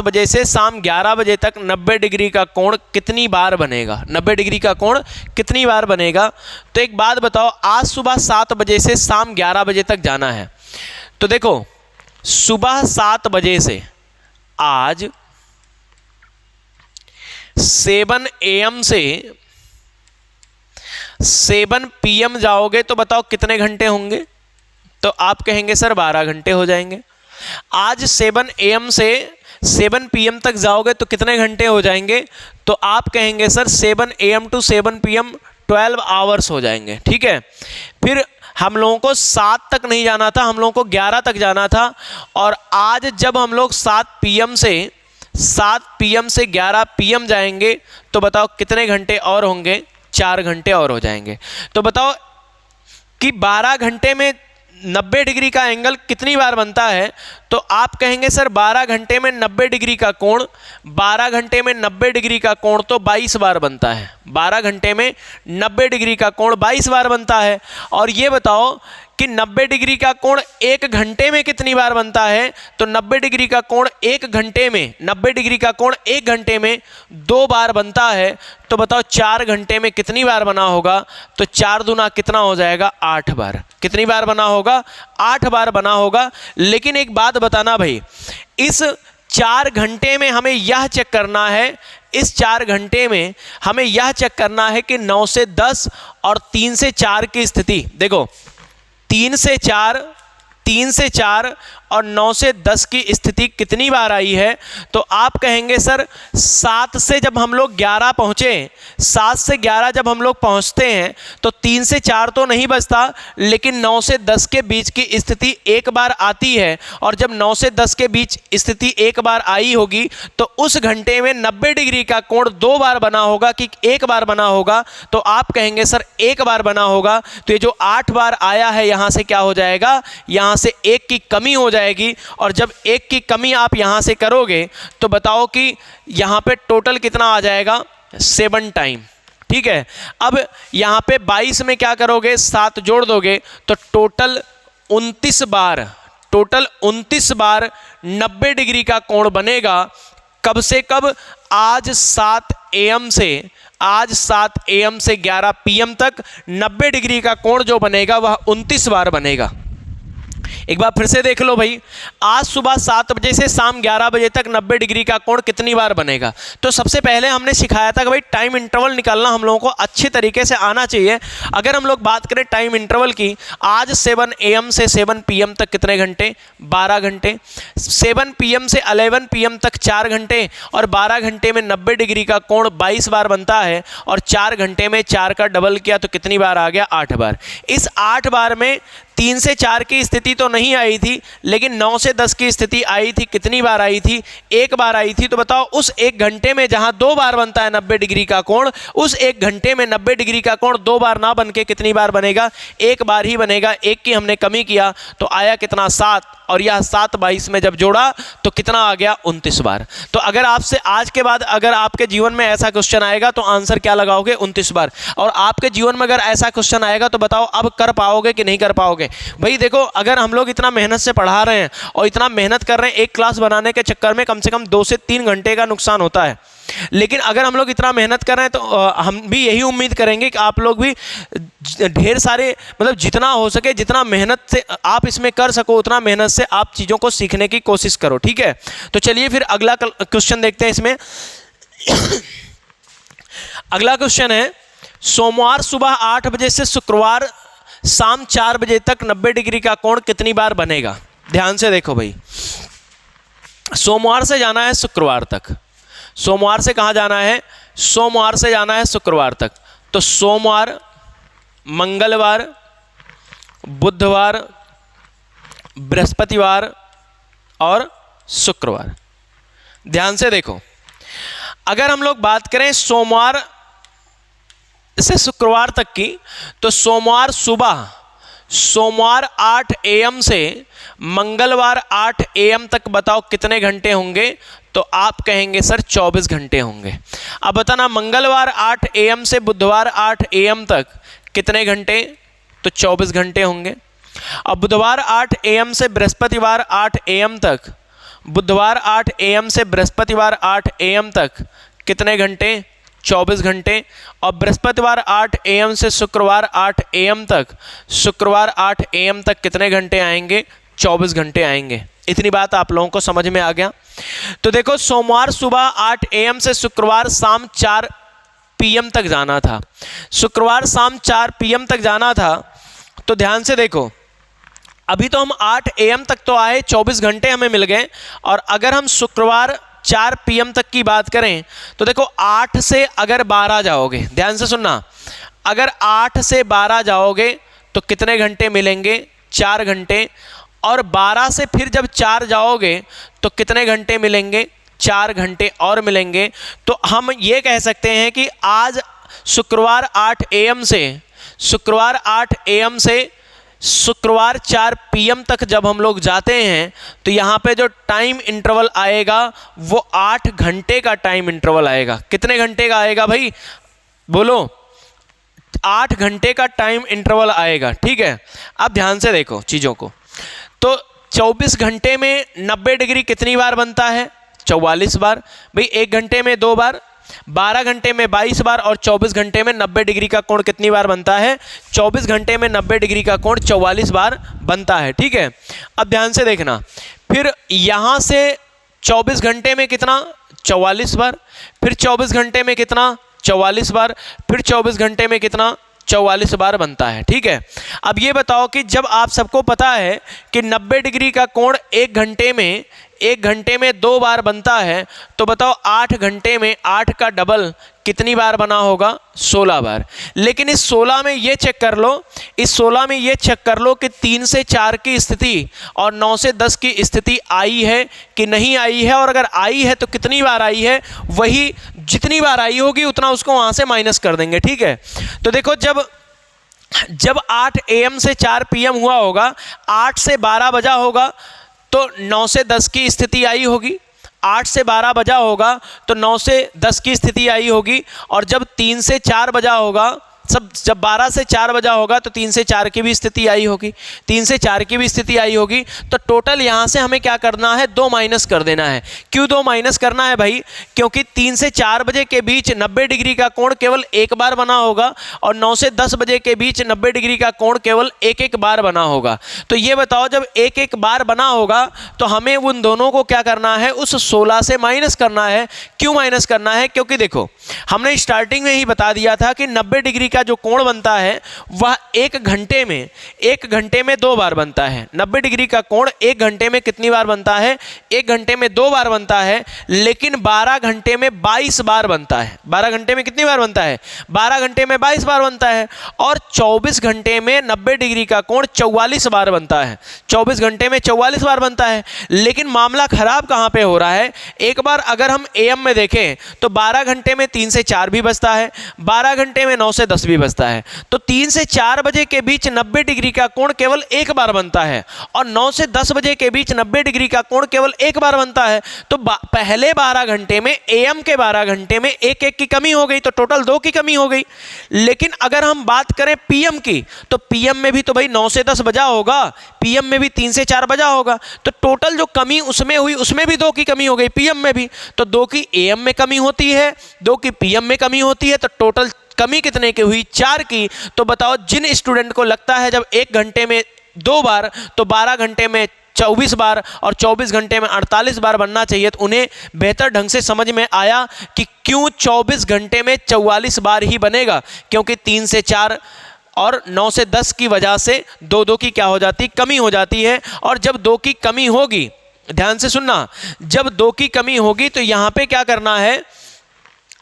बजे से शाम 11 बजे तक 90 डिग्री का कोण कितनी बार बनेगा, 90 डिग्री का कोण कितनी बार बनेगा। तो एक बात बताओ, आज सुबह 7 बजे से शाम 11 बजे तक जाना है, तो देखो सुबह 7 बजे से आज 7 AM से 7 PM जाओगे तो बताओ कितने घंटे होंगे। तो आप कहेंगे सर 12 घंटे हो जाएंगे। आज 7 AM से 7 PM तक जाओगे तो कितने घंटे हो जाएंगे। तो आप कहेंगे sir 7 AM to 7 PM 12 hours हो जाएंगे। ठीक है, फिर हम लोगों को 7 तक नहीं जाना था, हम लोगों को 11 तक जाना था। और आज जब हम लोग 7 PM से 11 PM जाएंगे तो बताओ कितने घंटे और होंगे, 4 घंटे और हो जाएंगे। तो बताओ कि 12 घंटे में 90 डिग्री का एंगल कितनी बार बनता है। तो आप कहेंगे सर 12 घंटे में 90 डिग्री का कोण, 12 घंटे में 90 डिग्री का कोण तो 22 बार बनता है। 12 घंटे में 90 डिग्री का कोण 22 बार बनता है। और ये बताओ कि 90 डिग्री का कोण 1 घंटे में कितनी बार बनता है। तो 90 डिग्री का कोण 1 घंटे में 90 डिग्री का कोण 1 घंटे में 2 बार बनता है। तो बताओ 4 घंटे में कितनी बार बना होगा। तो 4 दूना कितना हो जाएगा, 8 बार। कितनी बार बना होगा, 8 बार बना होगा। लेकिन एक बात बताना भाई, इस 4 घंटे में हमें यह चेक करना है, इस 4 घंटे में हमें यह चेक करना है कि 9 से 10 और 3 से 4 की स्थिति। देखो 3 से 4 और 9 से 10 की स्थिति कितनी बार आई है। तो आप कहेंगे सर 7 से जब हम लोग 11 पहुँचे, 7 से 11 जब हम लोग पहुँचते हैं तो 3 से 4 तो नहीं बचता, लेकिन 9 से 10 के बीच की स्थिति एक बार आती है। और जब 9 से 10 के बीच स्थिति एक बार आई होगी तो उस घंटे में 90 डिग्री का कोण 2 बार बना होगा कि 1 बार बना होगा। तो आप कहेंगे सर 1 बार बना होगा। तो ये जो 8 बार आया है यहाँ से क्या हो जाएगा, यहाँ से 1 की कमी हो जाएगी। और जब 1 की कमी आप यहां से करोगे तो बताओ कि यहां पे टोटल कितना आ जाएगा, 7 टाइम। ठीक है। अब यहाँ पे 22 में क्या करोगे, 7 जोड़ दोगे तो टोटल 29 बार 90 डिग्री का कोण बनेगा। कब से कब? आज 7 AM से 11 PM तक 90 डिग्री का कोण जो बनेगा वह 29 बार बनेगा। एक बार फिर से देख लो भाई, आज सुबह 7 बजे से शाम 11 बजे तक 90 डिग्री का कोण कितनी बार बनेगा। तो सबसे पहले हमने सिखाया था कि भाई टाइम इंटरवल निकालना हम लोगों को अच्छे तरीके से आना चाहिए। अगर हम लोग बात करें टाइम इंटरवल की, आज 7 AM से 7 PM तक कितने घंटे? 12 घंटे। 7 PM से 11 PM तक 4 घंटे, और 12 घंटे में 90 डिग्री का कोण 22 बार बनता है, और 4 घंटे में 4 का डबल किया तो कितनी बार आ गया? 8 बार। इस 8 बार में 3 से 4 की स्थिति तो नहीं आई थी, लेकिन 9 से 10 की स्थिति आई थी। कितनी बार आई थी? 1 बार आई थी। तो बताओ उस 1 घंटे में जहां 2 बार बनता है 90 डिग्री का कोण, उस 1 घंटे में 90 डिग्री का कोण 2 बार ना बन के कितनी बार बनेगा? 1 बार ही बनेगा। 1 की हमने कमी किया तो आया कितना? 7, और यह 7 22 में जब जोड़ा तो कितना आ गया? 29 बार। तो अगर आपसे आज के बाद अगर आपके जीवन में ऐसा क्वेश्चन आएगा तो आंसर क्या लगाओगे? 29 बार। और आपके जीवन में अगर ऐसा क्वेश्चन आएगा तो बताओ अब कर पाओगे कि नहीं कर पाओगे? भाई देखो, अगर हम लोग इतना मेहनत से पढ़ा रहे हैं और इतना मेहनत कर रहे हैं, एक क्लास बनाने के चक्कर में कम से कम 2 से 3 घंटे का नुकसान होता है। लेकिन अगर हम लोग इतना मेहनत कर रहे हैं तो हम भी यही उम्मीद करेंगे कि आप लोग भी ढेर सारे, मतलब जितना हो सके, जितना मेहनत से आप इसमें कर सको उतना मेहनत से आप चीज़ों को सीखने की कोशिश करो। ठीक है, तो चलिए फिर अगला क्वेश्चन देखते हैं इसमें। अगला क्वेश्चन है, सोमवार सुबह 8 बजे से शुक्रवार शाम 4 बजे तक 90 डिग्री का कोण कितनी बार बनेगा? ध्यान से देखो भाई, सोमवार से जाना है शुक्रवार तक। सोमवार से कहाँ जाना है? सोमवार से जाना है शुक्रवार तक। तो सोमवार, मंगलवार, बुधवार, बृहस्पतिवार और शुक्रवार। ध्यान से देखो, अगर हम लोग बात करें सोमवार से शुक्रवार तक की, तो सोमवार सुबह, सोमवार 8 AM से मंगलवार 8 AM तक बताओ कितने घंटे होंगे? तो आप कहेंगे सर 24 घंटे होंगे। अब बताना, मंगलवार 8 AM से बुधवार 8 AM तक कितने घंटे? तो 24 घंटे होंगे। अब बुधवार 8 AM से बृहस्पतिवार 8 AM तक, बुधवार 8 AM से बृहस्पतिवार 8 AM तक कितने घंटे? 24 घंटे। और बृहस्पतिवार 8 AM से शुक्रवार 8 AM तक, शुक्रवार 8 AM तक कितने घंटे आएंगे? 24 घंटे आएंगे। इतनी बात आप लोगों को समझ में आ गया? तो देखो, सोमवार सुबह 8 AM से शुक्रवार शाम 4 PM तक जाना था, शुक्रवार शाम 4 PM तक जाना था। तो ध्यान से देखो, अभी तो हम 8 AM तक तो आए, 24 घंटे हमें मिल गए। और अगर हम शुक्रवार 4 PM तक की बात करें तो देखो, 8 से अगर 12 जाओगे, ध्यान से सुनना, अगर 8 से 12 जाओगे तो कितने घंटे मिलेंगे? 4 घंटे। और 12 से फिर जब 4 जाओगे तो कितने घंटे मिलेंगे? 4 घंटे और मिलेंगे। तो हम ये कह सकते हैं कि आज शुक्रवार 8 AM से, शुक्रवार 8 AM से शुक्रवार 4 PM तक जब हम लोग जाते हैं तो यहाँ पे जो टाइम इंटरवल आएगा वो 8 घंटे का टाइम इंटरवल आएगा। कितने घंटे का आएगा भाई? बोलो, 8 घंटे का टाइम इंटरवल आएगा। ठीक है, अब ध्यान से देखो चीज़ों को। तो 24 घंटे में 90 डिग्री कितनी बार बनता है? 44 बार। भाई 1 घंटे में 2 बार, 12 घंटे में 22 बार, और 24 घंटे में 90 डिग्री का कोण कितनी बार बनता है? 24 घंटे में 90 डिग्री का कोण 44 बार बनता है। ठीक है, अब ध्यान से देखना, फिर यहाँ से 24 घंटे में कितना? 44 बार। फिर 24 घंटे में कितना? 44 बार। फिर 24 घंटे में कितना? 44 बार बनता है। ठीक है, अब ये बताओ कि जब आप सबको पता है कि 90 डिग्री का कोण 1 घंटे में 2 बार बनता है, तो बताओ 8 घंटे में 8 का डबल कितनी बार बना होगा? 16 बार। लेकिन इस 16 में ये चेक कर लो, इस 16 में ये चेक कर लो कि 3 से 4 की स्थिति और 9 से 10 की स्थिति आई है कि नहीं आई है, और अगर आई है तो कितनी बार आई है? वही जितनी बार आई होगी उतना उसको वहाँ से माइनस कर देंगे। ठीक है, तो देखो, जब 8 AM से 4 PM हुआ होगा, 8 से 12 बजा होगा, तो 9 से 10 की स्थिति आई होगी। 8 से 12 बजा होगा तो 9 से 10 की स्थिति आई होगी, और जब 3 से 4 बजा होगा, जब 12 से 4 बजा होगा तो 3 से 4 की भी स्थिति आई होगी, 3 से 4 की भी स्थिति आई होगी। तो टोटल यहाँ से हमें क्या करना है, 2 माइनस कर देना है। क्यों 2 माइनस करना है भाई? क्योंकि 3 से 4 बजे के बीच 90 डिग्री का कोण केवल एक बार बना होगा, और 9 से 10 बजे के बीच 90 डिग्री का कोण केवल एक बार बना होगा। तो ये बताओ, जब एक बार बना होगा तो हमें उन दोनों को क्या करना है, उस 16 से माइनस करना है। क्यों माइनस करना है? क्योंकि देखो, हमने स्टार्टिंग में ही बता दिया था कि 90 डिग्री का जो कोण बनता है वह एक घंटे में 2 बार बनता है। 90 डिग्री का कोण एक घंटे में कितनी बार बनता है? एक घंटे में 2 बार बनता है, लेकिन 12 घंटे में 22 बार बनता है। 12 घंटे में कितनी बार बनता है? 12 घंटे में 22 बार बनता है। और 24 घंटे में 90 डिग्री का कोण 44 बार बनता है। 24 घंटे में 44 बार बनता है। लेकिन मामला खराब कहां पे हो रहा है? एक बार अगर हम एएम में देखें तो 12 घंटे में 3 से 4 भी बचता है, 12 घंटे में 9 से 10 भी बचता है। तो 3 से 4 बजे के बीच 90 डिग्री का कोण केवल एक बार बनता है, और 9 से 10 बजे के बीच 90 डिग्री का कोण केवल एक बार बनता है। तो पहले 12 घंटे में, एएम के 12 घंटे में एक की कमी हो गई, तो टोटल 2 की कमी हो गई। लेकिन अगर हम बात करें पीएम की, तो पीएम में भी तो भाई 9 से 10 बजा होगा, पीएम में भी 3 से 4 बजा होगा। तो टोटल जो कमी उसमें हुई, उसमें भी 2 की कमी हो गई, पीएम में भी। तो 2 की एएम में कमी होती है, 2 की पीएम में कमी होती है, तो टोटल कमी कितने की हुई? 4 की। तो बताओ, जिन स्टूडेंट को लगता है जब एक घंटे में 2 बार तो 12 घंटे में 24 बार और 24 घंटे में 48 बार बनना चाहिए, तो उन्हें बेहतर ढंग से समझ में आया कि क्यों 24 घंटे में 44 बार ही बनेगा। क्योंकि 3 से 4 और 9 से 10 की वजह से 2 की क्या हो जाती? कमी हो जाती है। और जब 2 की कमी होगी, ध्यान से सुनना, जब 2 की कमी होगी तो यहाँ पे क्या करना है,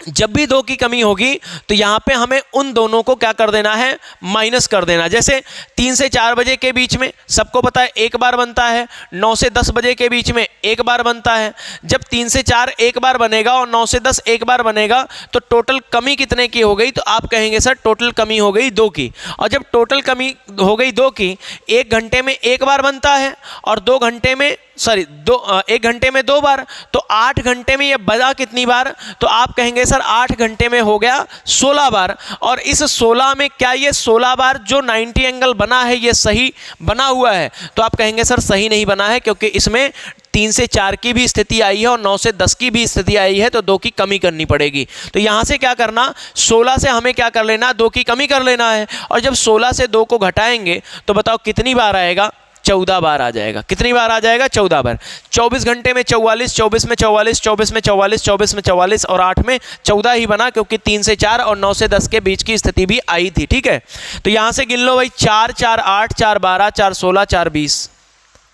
जब भी 2 की कमी होगी तो यहाँ पे हमें उन दोनों को क्या कर देना है? माइनस कर देना। जैसे 3 से 4 बजे के बीच में सबको पता है एक बार बनता है, 9 से 10 बजे के बीच में एक बार बनता है। जब 3 से 4 एक बार बनेगा और 9 से 10 एक बार बनेगा, तो टोटल कमी कितने की हो गई? तो आप कहेंगे सर टोटल कमी हो गई 2 की। और जब टोटल कमी हो गई 2 की, एक घंटे में एक बार बनता है और 2 घंटे में एक घंटे में 2 बार, तो 8 घंटे में ये बजा कितनी बार? तो आप कहेंगे सर 8 घंटे में हो गया 16 बार। और इस 16 में क्या ये 16 बार जो 90 एंगल बना है ये सही बना हुआ है? तो आप कहेंगे सर सही नहीं बना है, क्योंकि इसमें 3 से 4 की भी स्थिति आई है और 9 से 10 की भी स्थिति आई है, तो 2 की कमी करनी पड़ेगी। तो यहाँ से क्या करना, 16 से हमें क्या कर लेना? 2 की कमी कर लेना है। और जब 16 से 2 को घटाएंगे तो बताओ कितनी बार आएगा? 14 बार आ जाएगा। कितनी बार आ जाएगा? 14 बार। 24 घंटे में 44, 24 में 44, 24 में 44, 24 में 44 और 8 में 14 ही बना, क्योंकि 3 से 4 और 9 से 10 के बीच की स्थिति भी आई थी। ठीक है, तो यहां से गिन लो भाई, 4 4 8 4 12 4 16 4 20।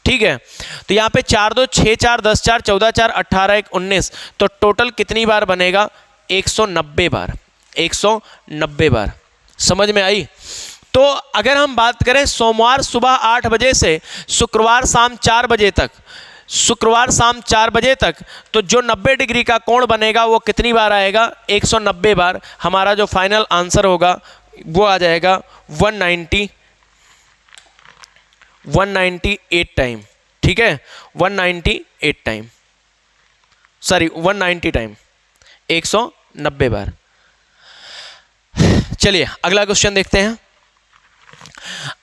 ठीक है, तो यहाँ पे 4 2 6 4 10 4 14 4 18 1 19, तो टोटल कितनी बार बनेगा? 190 बार। 190 बार। समझ में आई? तो अगर हम बात करें सोमवार सुबह 8 बजे से शुक्रवार शाम 4 बजे तक, तो जो 90 डिग्री का कोण बनेगा वो कितनी बार आएगा? 190 बार। हमारा जो फाइनल आंसर होगा वो आ जाएगा 198 टाइम। ठीक है, 198 टाइम, सॉरी 190 टाइम, 190 बार। चलिए अगला क्वेश्चन देखते हैं।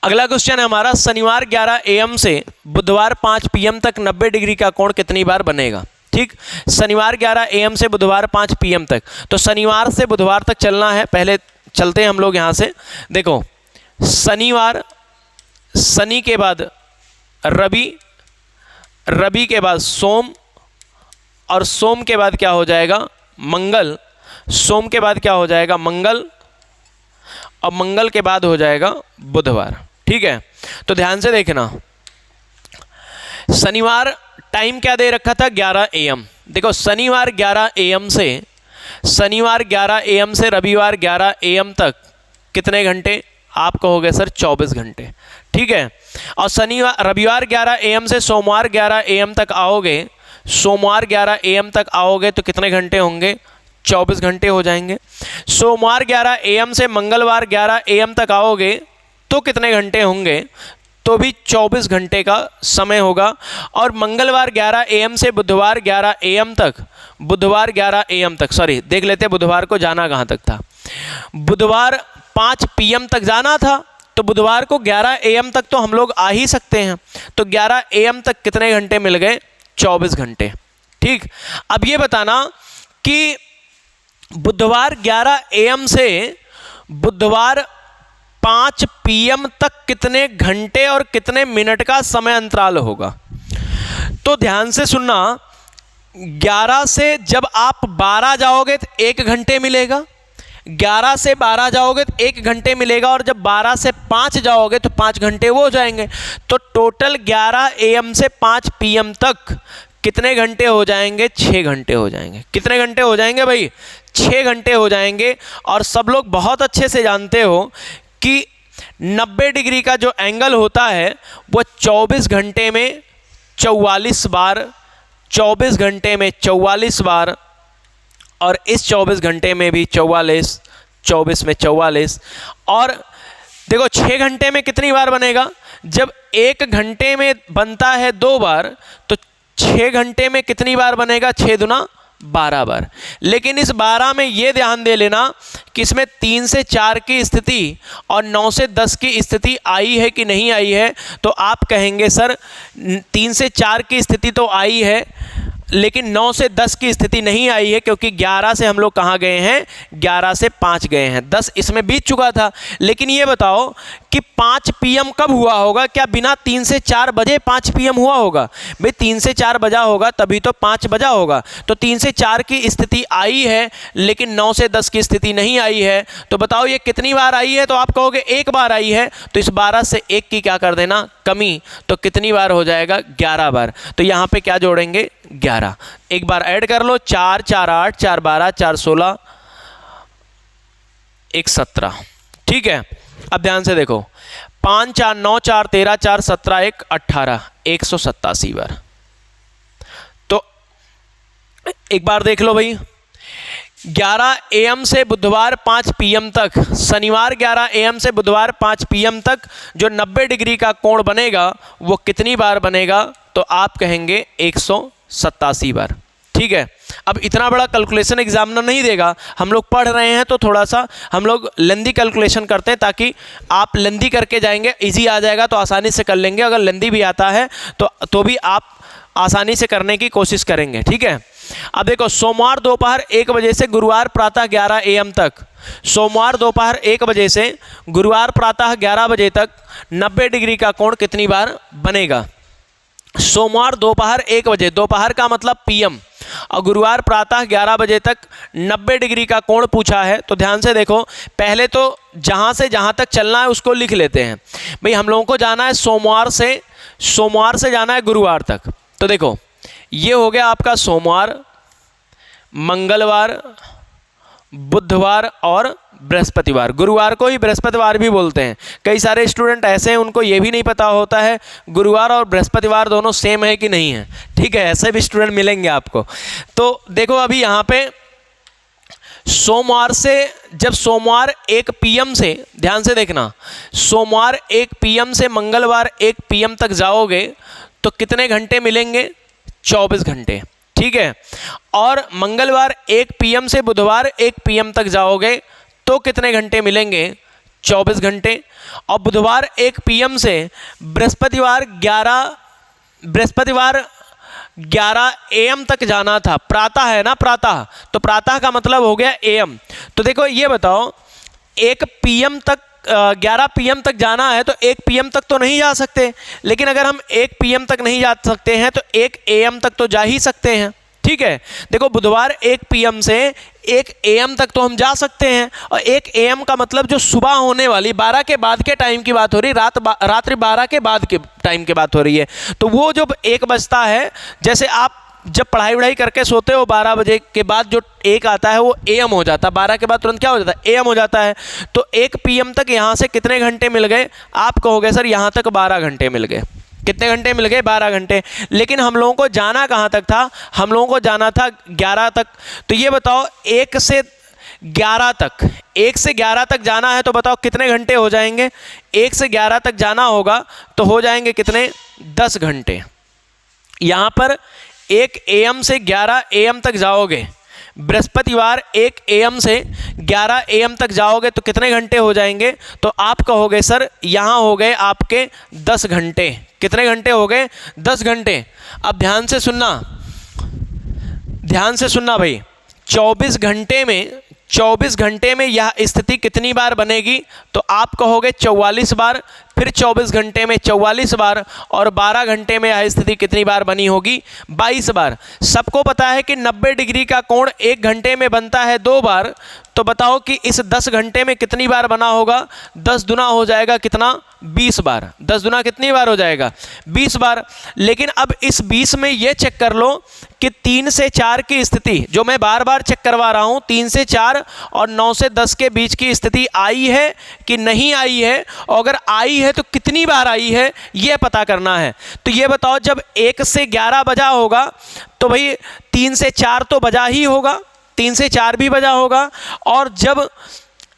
अगला क्वेश्चन है हमारा, शनिवार 11 AM से बुधवार 5 PM तक 90 डिग्री का कोण कितनी बार बनेगा? ठीक, शनिवार 11 AM से बुधवार 5 PM तक, तो शनिवार से बुधवार तक चलना है। पहले चलते हैं हम लोग यहाँ से। देखो, शनिवार, शनि के बाद रवि, रवि के बाद सोम, और सोम के बाद क्या हो जाएगा? मंगल। सोम के बाद क्या हो जाएगा? मंगल, और मंगल के बाद हो जाएगा बुधवार। ठीक है, तो ध्यान से देखना, शनिवार टाइम क्या दे रखा था? 11 AM। देखो, शनिवार 11 AM से रविवार 11 AM तक कितने घंटे? आप कहोगे सर 24 घंटे। ठीक है, और रविवार 11 AM से सोमवार 11 AM तक आओगे, सोमवार 11 AM तक आओगे तो कितने घंटे होंगे? 24 घंटे हो जाएंगे। सोमवार 11 AM से मंगलवार 11 AM तक आओगे तो कितने घंटे होंगे? तो भी 24 घंटे का समय होगा। और मंगलवार 11 AM से बुधवार 11 AM तक, बुधवार 11 AM तक, सॉरी देख लेते बुधवार को जाना कहाँ तक था, बुधवार 5 PM तक जाना था, तो बुधवार को 11 AM तक तो हम लोग आ ही सकते हैं। तो 11 AM तक कितने घंटे मिल गए? 24 घंटे। ठीक, अब ये बताना कि बुधवार 11 AM से बुधवार 5 PM तक कितने घंटे और कितने मिनट का समय अंतराल होगा। तो ध्यान से सुनना, 11 से जब आप 12 जाओगे तो 1 घंटे मिलेगा, 11 से 12 जाओगे तो 1 घंटे मिलेगा, और जब 12 से 5 जाओगे तो 5 घंटे वो हो जाएंगे। तो टोटल 11 AM से 5 PM तक कितने घंटे हो जाएंगे? 6 घंटे हो जाएंगे। कितने घंटे हो जाएंगे भाई? 6 घंटे हो जाएंगे। और सब लोग बहुत अच्छे से जानते हो कि 90 डिग्री का जो एंगल होता है वो 24 घंटे में 44 बार, 24 घंटे में 44 बार, और इस 24 घंटे में भी 44, 24 में 44। और देखो 6 घंटे में कितनी बार बनेगा? जब 1 घंटे में बनता है 2 बार, तो 6 घंटे में कितनी बार बनेगा? 6 दूना 12 बार। लेकिन इस 12 में ये ध्यान दे लेना कि इसमें 3 से 4 की स्थिति और 9 से 10 की स्थिति आई है कि नहीं आई है। तो आप कहेंगे सर 3 से 4 की स्थिति तो आई है, लेकिन 9 से 10 की स्थिति नहीं आई है, क्योंकि 11 से हम लोग कहाँ गए हैं? 11 से 5 गए हैं, 10 इसमें बीत चुका था। लेकिन ये बताओ कि 5 PM कब हुआ होगा? क्या बिना 3 से 4 बजे 5 PM हुआ होगा? भाई 3 से 4 बजा होगा तभी तो 5 बजा होगा। तो 3 से 4 की स्थिति आई है, लेकिन 9 से 10 की स्थिति नहीं आई है। तो बताओ ये कितनी बार आई है? तो आप कहोगे 1 बार आई है। तो इस 12 से 1 की क्या कर देना? कमी। तो कितनी बार हो जाएगा? 11 बार। तो यहाँ पे क्या जोड़ेंगे? 11। एक बार ऐड कर लो, 4 4 8 4 12 4 16 1 17। ठीक है, अब ध्यान से देखो, 5 4 9 4 13 4 17 1 18, 187 बार। तो एक बार देख लो भाई, 11 AM से बुधवार 5 PM तक, शनिवार 11 AM से बुधवार 5 PM तक जो 90 डिग्री का कोण बनेगा वो कितनी बार बनेगा? तो आप कहेंगे 187 बार। ठीक है, अब इतना बड़ा कैलकुलेशन एग्जामिनर नहीं देगा, हम लोग पढ़ रहे हैं तो थोड़ा सा हम लोग लेंदी कैलकुलेशन करते हैं, ताकि आप लेंदी करके जाएंगे, इजी आ जाएगा तो आसानी से कर लेंगे। अगर लेंदी भी आता है तो भी आप आसानी से करने की कोशिश करेंगे। ठीक है, अब देखो, सोमवार दोपहर 1 बजे से गुरुवार प्रातः 11 AM तक, सोमवार दोपहर 1 बजे से गुरुवार प्रातः 11 बजे तक 90 डिग्री का कोण कितनी बार बनेगा? सोमवार दोपहर 1 बजे, दोपहर का मतलब PM, और गुरुवार प्रातः 11 बजे तक 90 डिग्री का कोण पूछा है। तो ध्यान से देखो, पहले तो जहाँ से जहाँ तक चलना है उसको लिख लेते हैं। भाई हम लोगों को जाना है सोमवार से जाना है गुरुवार तक। तो देखो ये हो गया आपका सोमवार, मंगलवार, बुधवार और बृहस्पतिवार। गुरुवार को ही बृहस्पतिवार भी बोलते हैं। कई सारे स्टूडेंट ऐसे हैं उनको ये भी नहीं पता होता है गुरुवार और बृहस्पतिवार दोनों सेम है कि नहीं है। ठीक है, ऐसे भी स्टूडेंट मिलेंगे आपको। तो देखो अभी यहाँ पे सोमवार से, जब सोमवार 1 PM से, ध्यान से देखना, सोमवार 1 PM से मंगलवार 1 PM तक जाओगे तो कितने घंटे मिलेंगे? 24 घंटे। ठीक है, और मंगलवार 1 PM से बुधवार 1 PM तक जाओगे तो कितने घंटे मिलेंगे? 24 घंटे। और बुधवार 1 PM से बृहस्पतिवार 11 AM तक जाना था। प्रातः है ना, प्रातः, तो प्रातः का मतलब हो गया AM। तो देखो ये बताओ, 1 PM तक 11 PM तक जाना है तो 1 PM तक तो नहीं जा सकते, लेकिन अगर हम 1 PM तक नहीं जा सकते हैं तो 1 AM तक तो जा ही सकते हैं। ठीक है, देखो बुधवार 1 PM से 1 AM तक तो हम जा सकते हैं, और 1 AM का मतलब जो सुबह होने वाली 12 के बाद के टाइम की बात हो रही, रात्रि 12 के बाद के टाइम की बात हो रही है। तो वो जब 1 बजता है, जैसे आप जब पढ़ाई वढ़ाई करके सोते हो 12 बजे के बाद जो 1 आता है वो AM हो जाता है, 12 के बाद तुरंत क्या हो जाता है? AM हो जाता है। तो 1 PM तक यहाँ से कितने घंटे मिल गए? आप कहोगे सर यहाँ तक 12 घंटे मिल गए। कितने घंटे मिल गए? 12 घंटे। लेकिन हम लोगों को जाना कहाँ तक था? हम लोगों को जाना था 11 तक। तो ये बताओ, 1 11 तक, 1 से 11 तक जाना है तो बताओ कितने घंटे हो जाएंगे। 1 से 11 तक जाना होगा तो हो जाएंगे कितने, 10 घंटे। यहाँ पर 1 AM से 11 AM तक जाओगे, बृहस्पतिवार 1 AM से 11 AM तक जाओगे तो कितने घंटे हो जाएंगे, तो आप कहोगे सर यहाँ हो गए आपके 10 घंटे। कितने घंटे हो गए, 10 घंटे। अब ध्यान से सुनना, ध्यान से सुनना भाई, 24 घंटे में यह स्थिति कितनी बार बनेगी, तो आप कहोगे 44 बार, फिर 24 घंटे में 44 बार, और 12 घंटे में यह स्थिति कितनी बार बनी होगी, 22 बार। सबको पता है कि 90 डिग्री का कोण 1 घंटे में बनता है 2 बार, तो बताओ कि इस 10 घंटे में कितनी बार बना होगा। 10 दुना हो जाएगा कितना, 20 बार। 10 दुना कितनी बार हो जाएगा, 20 बार। लेकिन अब इस 20 में ये चेक कर लो कि 3 से 4 की स्थिति, जो मैं बार बार चेक करवा रहा हूँ, 3 से 4 और 9 से 10 के बीच की स्थिति आई है कि नहीं आई है, और अगर आई है तो कितनी बार आई है, ये पता करना है। तो ये बताओ, जब 1 से 11 बजा होगा तो भाई 3 से 4 तो बजा ही होगा, 3 से 4 भी बजा होगा, और जब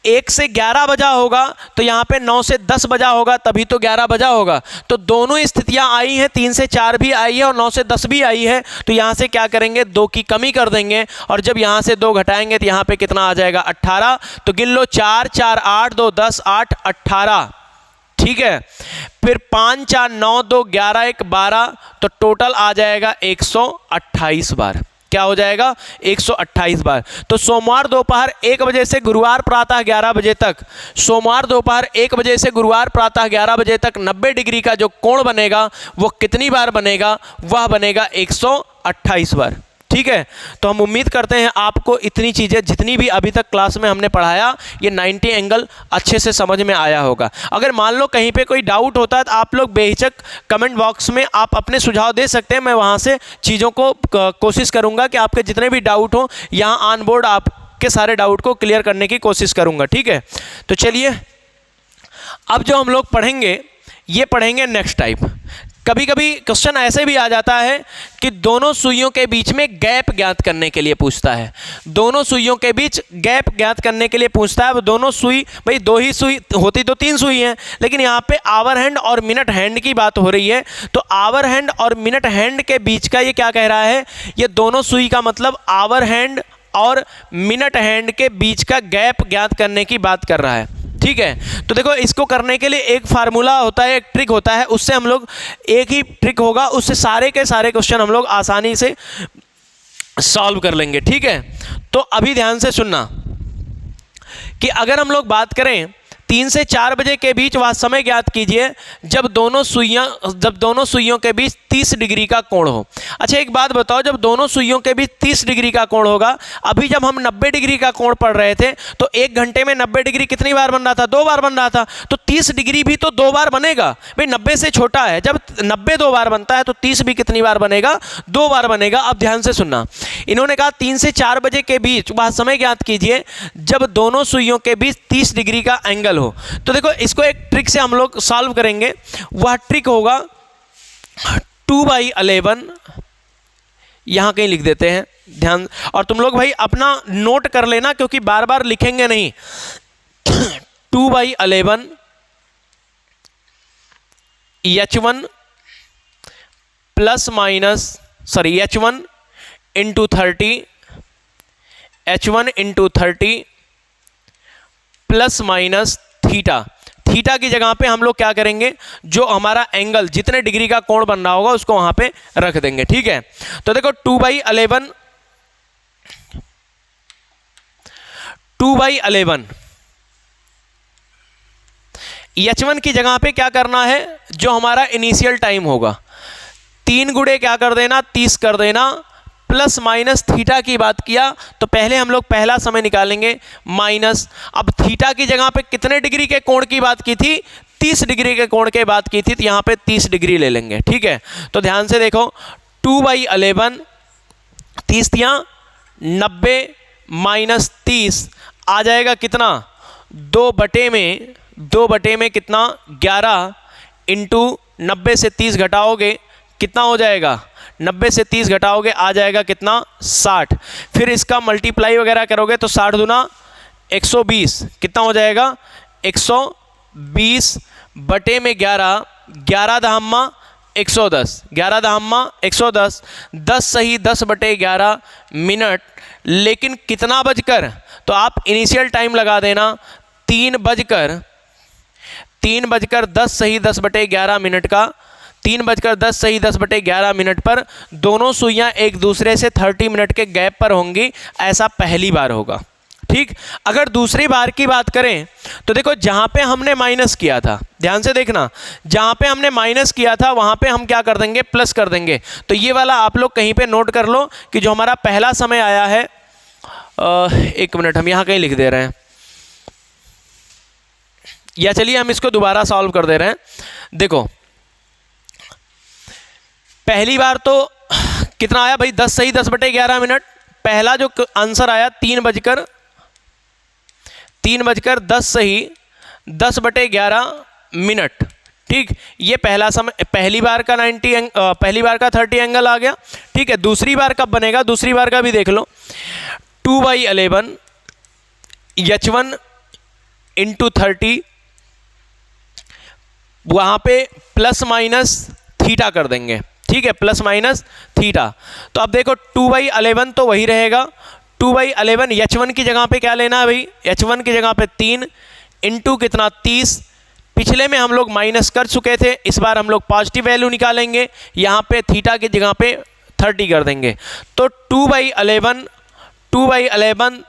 1 से 11 बजा होगा तो यहाँ पे 9 से 10 बजा होगा, तभी तो 11 बजा होगा। तो दोनों स्थितियाँ आई हैं, 3 से 4 भी आई है और 9 से 10 भी आई है। तो यहाँ से क्या करेंगे, 2 की कमी कर देंगे, और जब यहाँ से 2 घटाएंगे तो यहाँ पे कितना आ जाएगा, 18। तो गिन लो, 4 4 8 2 10 8 18, ठीक है। फिर 5 4 9 2 11 1 12, तो टोटल आ जाएगा 128 बार। क्या हो जाएगा, 128 बार। तो सोमवार दोपहर 1 बजे से गुरुवार प्रातः 11 बजे तक, सोमवार दोपहर 1 बजे से गुरुवार प्रातः 11 बजे तक 90 डिग्री का जो कोण बनेगा वो कितनी बार बनेगा, वह बनेगा 128 बार। ठीक है। तो हम उम्मीद करते हैं आपको इतनी चीज़ें जितनी भी अभी तक क्लास में हमने पढ़ाया, ये 90 एंगल अच्छे से समझ में आया होगा। अगर मान लो कहीं पे कोई डाउट होता है तो आप लोग बेहिचक कमेंट बॉक्स में आप अपने सुझाव दे सकते हैं। मैं वहाँ से चीज़ों को कोशिश करूँगा कि आपके जितने भी डाउट हो यहाँ ऑन बोर्ड आपके सारे डाउट को क्लियर करने की कोशिश करूँगा। ठीक है। तो चलिए अब जो हम लोग पढ़ेंगे ये पढ़ेंगे नेक्स्ट टाइप। कभी कभी क्वेश्चन ऐसे भी आ जाता है कि दोनों सुइयों के बीच में गैप ज्ञात करने के लिए पूछता है। दोनों सुइयों के बीच गैप ज्ञात करने के लिए पूछता है। अब दोनों सुई, भाई 2 ही सुई होती तो 3 सुई हैं, लेकिन यहाँ पे आवर हैंड और मिनट हैंड की बात हो रही है। तो आवर हैंड और मिनट हैंड के बीच का ये क्या कह रहा है, ये दोनों सुई का मतलब आवर हैंड और मिनट हैंड के बीच का गैप ज्ञात करने की बात कर रहा है। ठीक है। तो देखो इसको करने के लिए एक फार्मूला होता है, एक ट्रिक होता है, उससे हम लोग, एक ही ट्रिक होगा, उससे सारे के सारे क्वेश्चन हम लोग आसानी से सॉल्व कर लेंगे। ठीक है। तो अभी ध्यान से सुनना कि अगर हम लोग बात करें 3 से 4 बजे के बीच वह समय ज्ञात कीजिए जब दोनों सुइयों के बीच 30 डिग्री का कोण हो। अच्छा एक बात बताओ, जब दोनों सुइयों के बीच 30 डिग्री का कोण होगा, अभी जब हम 90 डिग्री का कोण पढ़ रहे थे तो 1 घंटे में 90 डिग्री कितनी बार बन रहा था, 2 बार बन रहा था। तो 30 डिग्री भी तो 2 बार बनेगा भाई, 90 से छोटा है। जब 90 2 बार बनता है तो 30 भी कितनी बार बनेगा, 2 बार बनेगा। अब ध्यान से सुनना, इन्होंने कहा 3 से 4 बजे के बीच वह समय ज्ञात कीजिए जब दोनों सुइयों के बीच 30 डिग्री का एंगल हो। तो देखो इसको एक ट्रिक से हम लोग सॉल्व करेंगे। वह ट्रिक होगा 2/11, यहां कहीं लिख देते हैं ध्यान, और तुम लोग भाई अपना नोट कर लेना क्योंकि बार बार लिखेंगे नहीं। 2/11 H1 H1 into 30 H1 into 30 plus minus theta. Theta की जगह पे हम लोग क्या करेंगे, जो हमारा एंगल जितने डिग्री का कोण बन रहा होगा उसको वहां पे रख देंगे। ठीक है। तो देखो 2/11 H1 की जगह पे क्या करना है, जो हमारा इनिशियल टाइम होगा 3 गुणे क्या कर देना, 30 कर देना, प्लस माइनस थीटा की बात किया तो पहले हम लोग पहला समय निकालेंगे माइनस। अब थीटा की जगह पे कितने डिग्री के कोण की बात की थी, 30 डिग्री के कोण की बात की थी, तो यहाँ पे 30 डिग्री ले लेंगे। ठीक है। तो ध्यान से देखो 2/11 30 90 माइनस 30 आ जाएगा कितना, 2 बटे में कितना 11 इंटू 90 से 30 घटाओगे कितना हो जाएगा, 90 से 30 घटाओगे आ जाएगा कितना 60। फिर इसका मल्टीप्लाई वगैरह करोगे तो 60 दूना 120 कितना हो जाएगा 120 बटे में 11, 11 दहम्मा 110, 11 दहम्मा 110, 10 सही 10 बटे 11 मिनट। लेकिन कितना बजकर, तो आप इनिशियल टाइम लगा देना 3 बजकर 10 सही 10 बटे 11 मिनट का, 3 बजकर 10 सही 10 बटे 11 मिनट पर दोनों सुइयां एक दूसरे से 30 मिनट के गैप पर होंगी। ऐसा पहली बार होगा। ठीक, अगर दूसरी बार की बात करें तो देखो जहां पे हमने माइनस किया था, ध्यान से देखना, जहां पे हमने माइनस किया था वहां पे हम क्या कर देंगे, प्लस कर देंगे। तो ये वाला आप लोग कहीं पे नोट कर लो कि जो हमारा पहला समय आया है, एक मिनट हम यहां कहीं लिख दे रहे हैं, या चलिए हम इसको दोबारा सॉल्व कर दे रहे हैं। देखो पहली बार तो कितना आया भाई, 10 सही 10 बटे 11 मिनट। पहला जो आंसर आया 3 बजकर 10 सही 10 बटे 11 मिनट। ठीक, ये पहला समय, पहली बार का 30 एंगल आ गया। ठीक है, दूसरी बार कब बनेगा, दूसरी बार का भी देख लो। 2/11 H1 इंटू 30, वहां पे प्लस माइनस थीटा कर देंगे। ठीक है, प्लस माइनस थीटा। तो अब देखो 2/11 तो वही रहेगा, 2/11 H1 की जगह पे क्या लेना है भाई, H1 की जगह पे 3 इंटू कितना 30। पिछले में हम लोग माइनस कर चुके थे, इस बार हम लोग पॉजिटिव वैल्यू निकालेंगे, यहाँ पे थीटा की जगह पे 30 कर देंगे। तो 2/11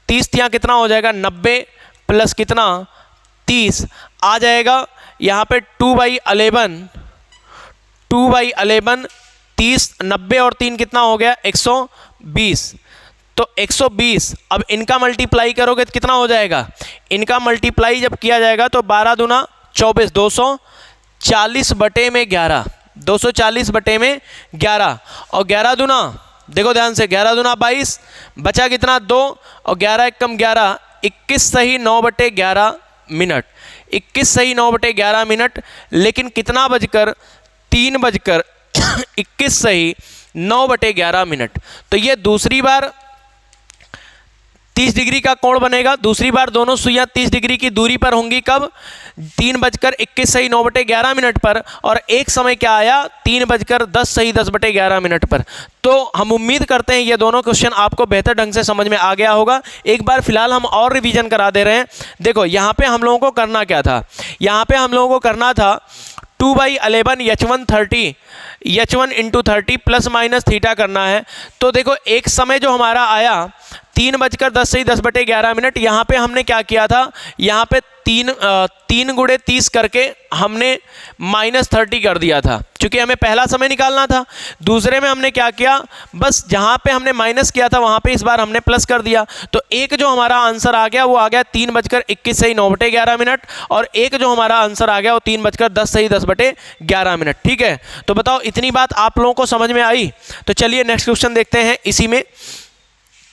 30 यहाँ कितना हो जाएगा 90 प्लस कितना 30 आ जाएगा। यहाँ पे 2/11 30, 90 और 3 कितना हो गया 120। तो 120, अब इनका मल्टीप्लाई करोगे तो कितना हो जाएगा, इनका मल्टीप्लाई जब किया जाएगा तो 12 दूना 24, 240 बटे में 11, 240 बटे में 11, और 11 दूना, देखो ध्यान से, 11 दूना 22, बचा कितना 2, और 11 एकम 11, 21 सही 9 बटे 11 मिनट, 21 सही 9 बटे 11 मिनट। लेकिन कितना बजकर 3 बजकर 21 सही 9 बटे 11 मिनट। तो ये दूसरी बार 30 डिग्री का कोण बनेगा। दूसरी बार दोनों सुइयां 30 डिग्री की दूरी पर होंगी, कब, 3 बजकर 21 सही 9 बटे 11 मिनट पर, और एक समय क्या आया 3 बजकर 10 सही 10 बटे 11 मिनट पर। तो हम उम्मीद करते हैं ये दोनों क्वेश्चन आपको बेहतर ढंग से समझ में आ गया होगा। एक बार फिलहाल हम और रिवीजन करा दे रहे हैं। देखो यहाँ पे हम लोगों को करना क्या था, यहाँ पे हम लोगों को करना था 2/11 H1 30, H1 into 30 plus minus theta करना है। तो देखो एक समय जो हमारा आया 3 बजकर 10 सही 10 बटे 11 मिनट, यहाँ पे हमने क्या किया था, यहाँ पे 3 गुणे 30 करके हमने -30 कर दिया था, क्योंकि हमें पहला समय निकालना था। दूसरे में हमने क्या किया, बस जहाँ पे हमने माइनस किया था वहाँ पे इस बार हमने प्लस कर दिया। तो एक जो हमारा आंसर आ गया वो आ गया 3 बजकर 21 सही 9 बटे 11 मिनट, और एक जो हमारा आंसर आ गया वो 3 बजकर 10 सही 10 बटे 11 मिनट। ठीक है, तो बताओ इतनी बात आप लोगों को समझ में आई। तो चलिए नेक्स्ट क्वेश्चन देखते हैं। इसी में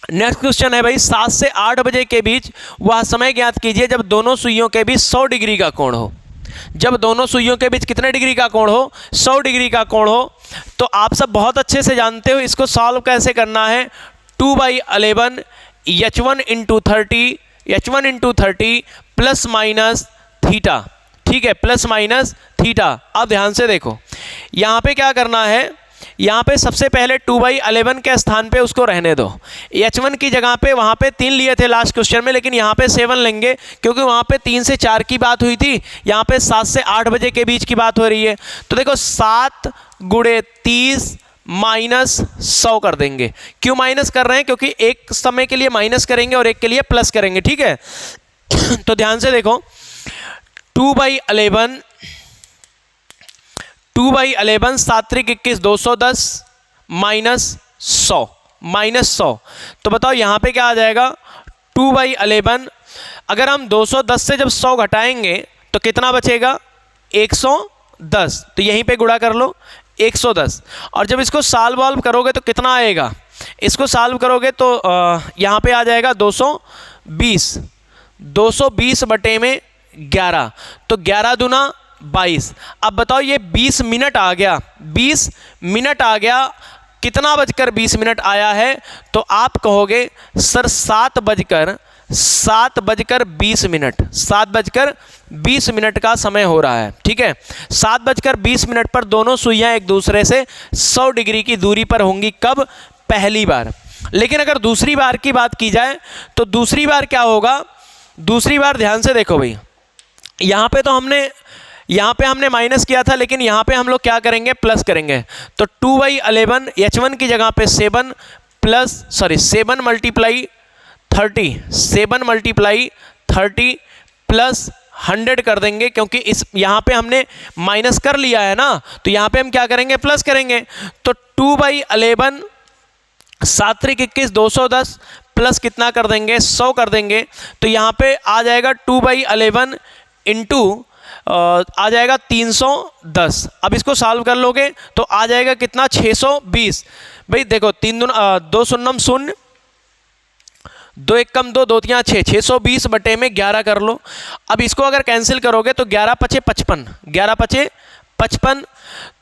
नेक्स्ट क्वेश्चन है भाई, 7 से 8 बजे के बीच वह समय ज्ञात कीजिए जब दोनों सुइयों के बीच 100 डिग्री का कोण हो। जब दोनों सुइयों के बीच कितने डिग्री का कोण हो, 100 डिग्री का कोण हो। तो आप सब बहुत अच्छे से जानते हो इसको सॉल्व कैसे करना है। 2/11 H1 into 30 plus minus theta. ठीक है, प्लस माइनस थीटा। अब ध्यान से देखो यहाँ पे क्या करना है, यहाँ पे सबसे पहले 2/11 के स्थान पे उसको रहने दो। H1 की जगह पे वहाँ पे 3 लिए थे लास्ट क्वेश्चन में, लेकिन यहाँ पे 7 लेंगे, क्योंकि वहाँ पे 3 से 4 की बात हुई थी, यहाँ पे 7 से 8 बजे के बीच की बात हो रही है। तो देखो 7 गुणे 30 माइनस 100 कर देंगे। क्यों माइनस कर रहे हैं, क्योंकि एक समय के लिए माइनस करेंगे और एक के लिए प्लस करेंगे। ठीक है, तो ध्यान से देखो 2/11 7 × 21 210 -100 तो बताओ यहाँ पे क्या आ जाएगा 2/11। अगर हम 210 से जब 100 घटाएंगे तो कितना बचेगा 110। तो यहीं पे गुणा कर लो 110, और जब इसको सॉल्व वॉल्व करोगे तो कितना आएगा, इसको सॉल्व करोगे तो यहाँ पे आ जाएगा 220 बटे में 11, तो 11 दूना 22। अब बताओ ये 20 मिनट आ गया, 20 मिनट आ गया, कितना बजकर 20 मिनट आया है, तो आप कहोगे सर 7 बजकर 7:20, 7:20 का समय हो रहा है। ठीक है, 7:20 पर दोनों सुइयां एक दूसरे से 100 डिग्री की दूरी पर होंगी। कब? पहली बार। लेकिन अगर दूसरी बार की बात की जाए तो दूसरी बार क्या होगा? दूसरी बार ध्यान से देखो भाई, यहाँ पे हमने माइनस किया था, लेकिन यहाँ पे हम लोग क्या करेंगे? प्लस करेंगे। तो 2/11 H1 की जगह पे 7 मल्टीप्लाई 30 प्लस 100 कर देंगे, क्योंकि इस यहाँ पे हमने माइनस कर लिया है ना, तो यहाँ पे हम क्या करेंगे? प्लस करेंगे। तो 2/11 7 3 21 210 प्लस कितना कर देंगे? 100 कर देंगे। तो यहाँ पे आ जाएगा 2/11 इंटू आ जाएगा 310। अब इसको सॉल्व कर लोगे तो आ जाएगा कितना? 620। भाई देखो 2 शून्यम 0, 2 एकम 2, 2 तियां 6, 620 बटे में 11 कर लो। अब इसको अगर कैंसिल करोगे तो 11 पचे 55, 11 पचे 55,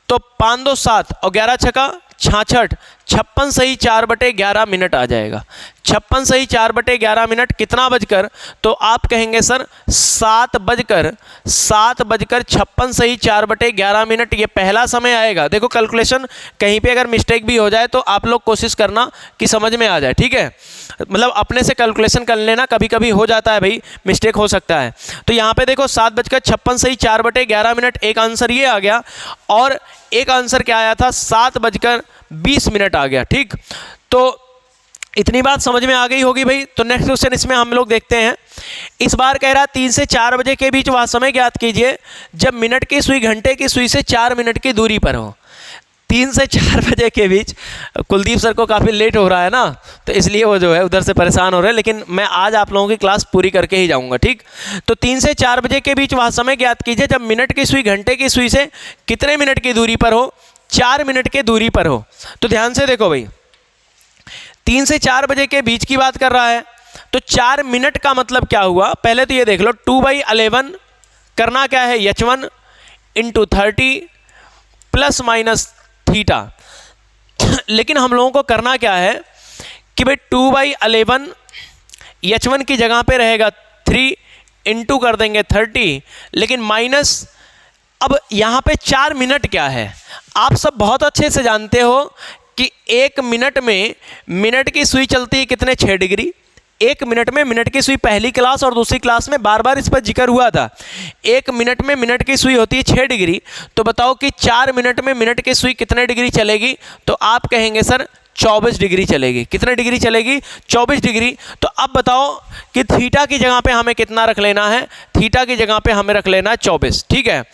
तो 5 2 7 और 11 छका 66, 56 सही 4/11 मिनट आ जाएगा। 56 सही 4/11 मिनट कितना बजकर? तो आप कहेंगे सर 7 बजकर 56 सही 4/11 मिनट, ये पहला समय आएगा। देखो कैलकुलेशन कहीं पे अगर मिस्टेक भी हो जाए तो आप लोग कोशिश करना कि समझ में आ जाए। ठीक है, मतलब अपने से कैलकुलेशन कर लेना, कभी कभी हो जाता है भाई, मिस्टेक हो सकता है। तो यहाँ पे देखो 7:56 सही 4/11 मिनट, एक आंसर ये आ गया, और एक आंसर क्या आया था? 7:20 आ गया। ठीक, तो इतनी बात समझ में आ गई होगी भाई। तो नेक्स्ट क्वेश्चन इसमें हम लोग देखते हैं। इस बार कह रहा है 3 से 4 बजे के बीच वह समय ज्ञात कीजिए जब मिनट की सुई घंटे की सुई से 4 मिनट की दूरी पर हो। 3 से 4 बजे के बीच, कुलदीप सर को काफ़ी लेट हो रहा है ना, तो इसलिए वो जो है उधर से परेशान हो रहे हैं, लेकिन मैं आज आप लोगों की क्लास पूरी करके ही जाऊंगा। ठीक, तो 3 से 4 बजे के बीच वह समय ज्ञात कीजिए जब मिनट की सुई घंटे की सुई से कितने मिनट की दूरी पर हो? 4 मिनट की दूरी पर हो। तो ध्यान से देखो भाई, 3 से 4 बजे के बीच की बात कर रहा है, तो 4 मिनट का मतलब क्या हुआ? पहले तो ये देख लो, 2/11 करना क्या है? H1 into 30 plus minus theta. लेकिन हम लोगों को करना क्या है कि भाई 2/11 H1 की जगह पे रहेगा 3 इंटू कर देंगे 30, लेकिन माइनस, अब यहाँ पे 4 मिनट क्या है? आप सब बहुत अच्छे से जानते हो कि 1 मिनट में मिनट की सुई चलती है कितने? 6 डिग्री। 1 मिनट में मिनट की सुई, पहली क्लास और दूसरी क्लास में बार बार इस पर जिक्र हुआ था। 1 मिनट में मिनट की सुई होती है 6 डिग्री। तो बताओ कि 4 मिनट में मिनट की सुई कितने डिग्री चलेगी? तो आप कहेंगे सर 24 डिग्री चलेगी। कितने डिग्री चलेगी? 24 डिग्री। तो अब बताओ कि थीटा की जगह पे हमें कितना रख लेना है? थीटा की जगह पे हमें रख लेना है 24। ठीक है,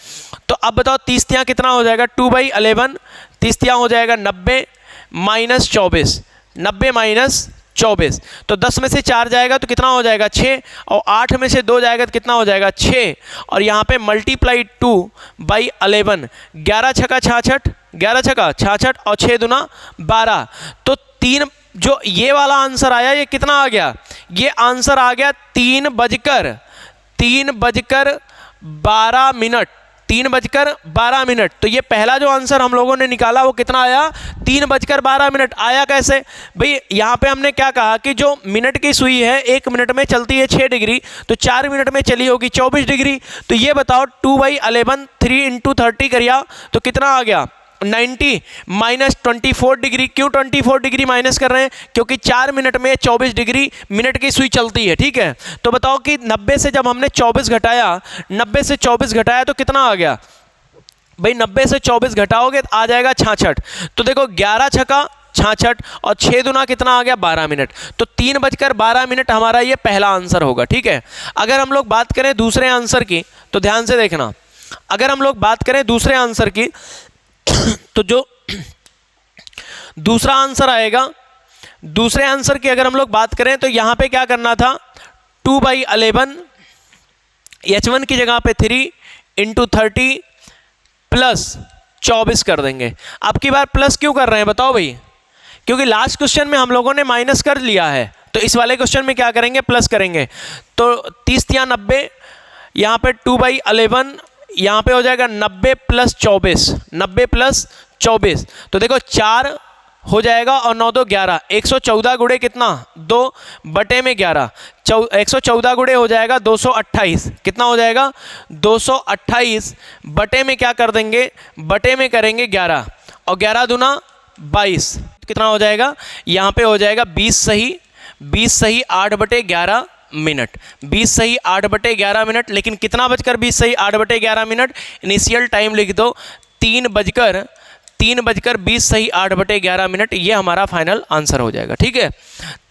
तो अब बताओ 30 तियां कितना हो जाएगा? 2/11 30 तियां हो जाएगा 90 माइनस 24, 90 माइनस 24, तो 10 में से 4 जाएगा तो कितना हो जाएगा? 6, और 8 में से 2 जाएगा तो कितना हो जाएगा? 6, और यहाँ पे मल्टीप्लाई 2/11, 11 छका 66, 11 छका 66 और 6 दूना 12, तो 3, जो ये वाला आंसर आया ये कितना आ गया? ये आंसर आ गया 3 बजकर 12 मिनट, 3 बजकर 12 मिनट। तो ये पहला जो आंसर हम लोगों ने निकाला वो कितना आया? 3 बजकर 12 मिनट। आया कैसे भाई? यहाँ पे हमने क्या कहा कि जो मिनट की सुई है 1 मिनट में चलती है 6 डिग्री, तो 4 मिनट में चली होगी 24 डिग्री। तो ये बताओ 2/11 3 इंटू 30 करिया तो कितना आ गया? 90 माइनस 24 डिग्री। क्यों 24 डिग्री माइनस कर रहे हैं? क्योंकि 4 मिनट में 24 डिग्री मिनट की सुई चलती है। ठीक है, तो बताओ कि 90 से जब हमने 24 घटाया, 90 से 24 घटाया तो कितना आ गया भाई? 90 से 24 घटाओगे तो आ जाएगा 66। तो देखो 11 छका 66 और 6 दूना कितना आ गया? 12 मिनट। तो 3 बजकर 12 मिनट हमारा ये पहला आंसर होगा। ठीक है, अगर हम लोग बात करें दूसरे आंसर की तो ध्यान से देखना, अगर हम लोग बात करें दूसरे आंसर की तो जो दूसरा आंसर आएगा, दूसरे आंसर की अगर हम लोग बात करें तो यहां पे क्या करना था? 2/11 H1 की जगह पे 3 इंटू 30 प्लस 24 कर देंगे। अब की बार प्लस क्यों कर रहे हैं बताओ भाई? क्योंकि लास्ट क्वेश्चन में हम लोगों ने माइनस कर लिया है, तो इस वाले क्वेश्चन में क्या करेंगे? प्लस करेंगे। तो 30 या 90, यहाँ पे 2/11 यहाँ पे हो जाएगा 90 प्लस 24, 90 प्लस 24। तो देखो 4 हो जाएगा और 9 दो 11, 114 गुणे कितना 2 बटे में 11, 114 गुणे हो जाएगा 228, कितना हो जाएगा 228 बटे में क्या कर देंगे, बटे में करेंगे 11 और 11 दूना 22, कितना हो जाएगा यहाँ पे हो जाएगा 20 सही 8 बटे 11 मिनट, 20 सही 8 बटे 11 मिनट। लेकिन कितना बजकर 20 सही 8 बटे 11 मिनट, इनिशियल टाइम लिख दो 3 बजकर 20 सही 8 बटे 11 मिनट, ये हमारा फाइनल आंसर हो जाएगा। ठीक है,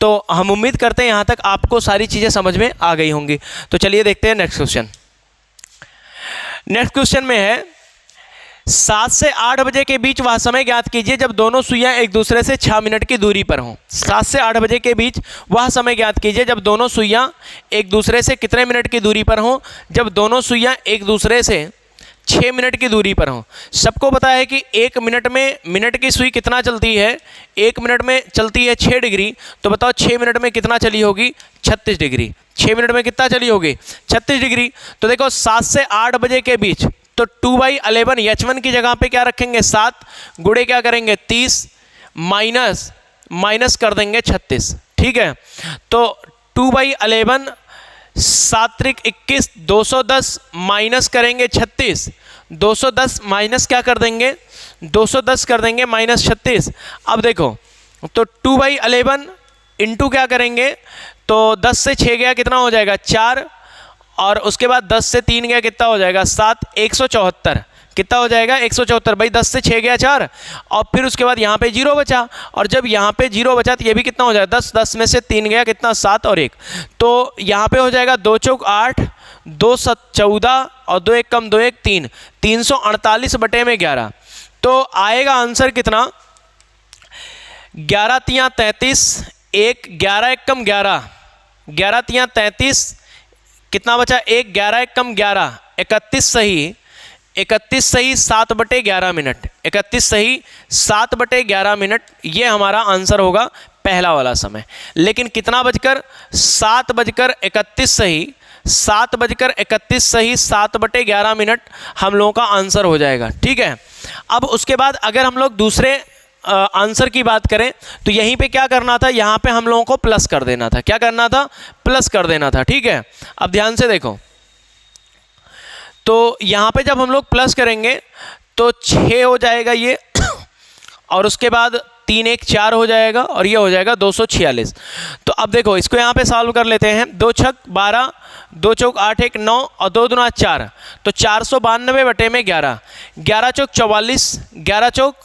तो हम उम्मीद करते हैं यहाँ तक आपको सारी चीज़ें समझ में आ गई होंगी। तो चलिए देखते हैं नेक्स्ट क्वेश्चन। नेक्स्ट क्वेश्चन में है 7 से 8 बजे के बीच वह समय ज्ञात कीजिए जब दोनों सुइयां एक दूसरे से 6 मिनट की दूरी पर हों। 7 से 8 बजे के बीच वह समय ज्ञात कीजिए जब दोनों सुइयां एक दूसरे से कितने मिनट की दूरी पर हों, जब दोनों सुइयां एक दूसरे से 6 मिनट की दूरी पर हों। सबको पता है कि 1 मिनट में मिनट की सुई कितना चलती है, 1 मिनट में चलती है 6 डिग्री, तो बताओ 6 मिनट में कितना चली होगी 36 डिग्री। 6 मिनट में कितना चली होगी 36 डिग्री। तो देखो 7 से 8 बजे के बीच, तो 2/11 H1 की जगह पे क्या रखेंगे 7 गुणे क्या करेंगे 30 माइनस कर देंगे 36। ठीक है, तो 2/11 7 त्रिक 21, 210 माइनस करेंगे 36, 210 माइनस क्या कर देंगे 210 कर देंगे माइनस 36। अब देखो तो 2/11 इंटू क्या करेंगे, तो 10 से 6 गया कितना हो जाएगा 4, और उसके बाद 10 से 3 गया कितना हो जाएगा 7, 174, कितना हो जाएगा 174। भाई 10 से 6 गया 4, और फिर उसके बाद यहाँ पे 0 बचा, और जब यहाँ पे 0 बचा तो ये भी कितना हो जाएगा 10, 10 में से 3 गया कितना 7 और 1, तो यहाँ पे हो जाएगा 2 चौक 8, 2 7 14 और 2 1 कम 2 1 3, 348 बटे में 11। तो आएगा आंसर कितना 11 तियाँ 33, 1 11 1 कम 11, 11 तियाँ 33, कितना बचा 1 11 1 कम 11, 31 सही 7 बटे 11 मिनट, 31 सही 7 बटे 11 मिनट, ये हमारा आंसर होगा पहला वाला समय। लेकिन कितना बजकर 7 बजकर 31 सही 7 बजकर 31 सही 7 बटे 11 मिनट हम लोगों का आंसर हो जाएगा। ठीक है, अब उसके बाद अगर हम लोग दूसरे आंसर की बात करें तो यहीं पे क्या करना था, यहाँ पे हम लोगों को प्लस कर देना था। क्या करना था, प्लस कर देना था। ठीक है, अब ध्यान से देखो, तो यहाँ पे जब हम लोग प्लस करेंगे तो 6 हो जाएगा ये, और उसके बाद 3 1 4 हो जाएगा, और ये हो जाएगा 246। तो अब देखो इसको यहाँ पे सॉल्व कर लेते हैं। 2 छक 12, 2 चौक 8 1 9 और 2 दूना 4, तो 492 बटे में 11, 11 चौक 44, 11 चौक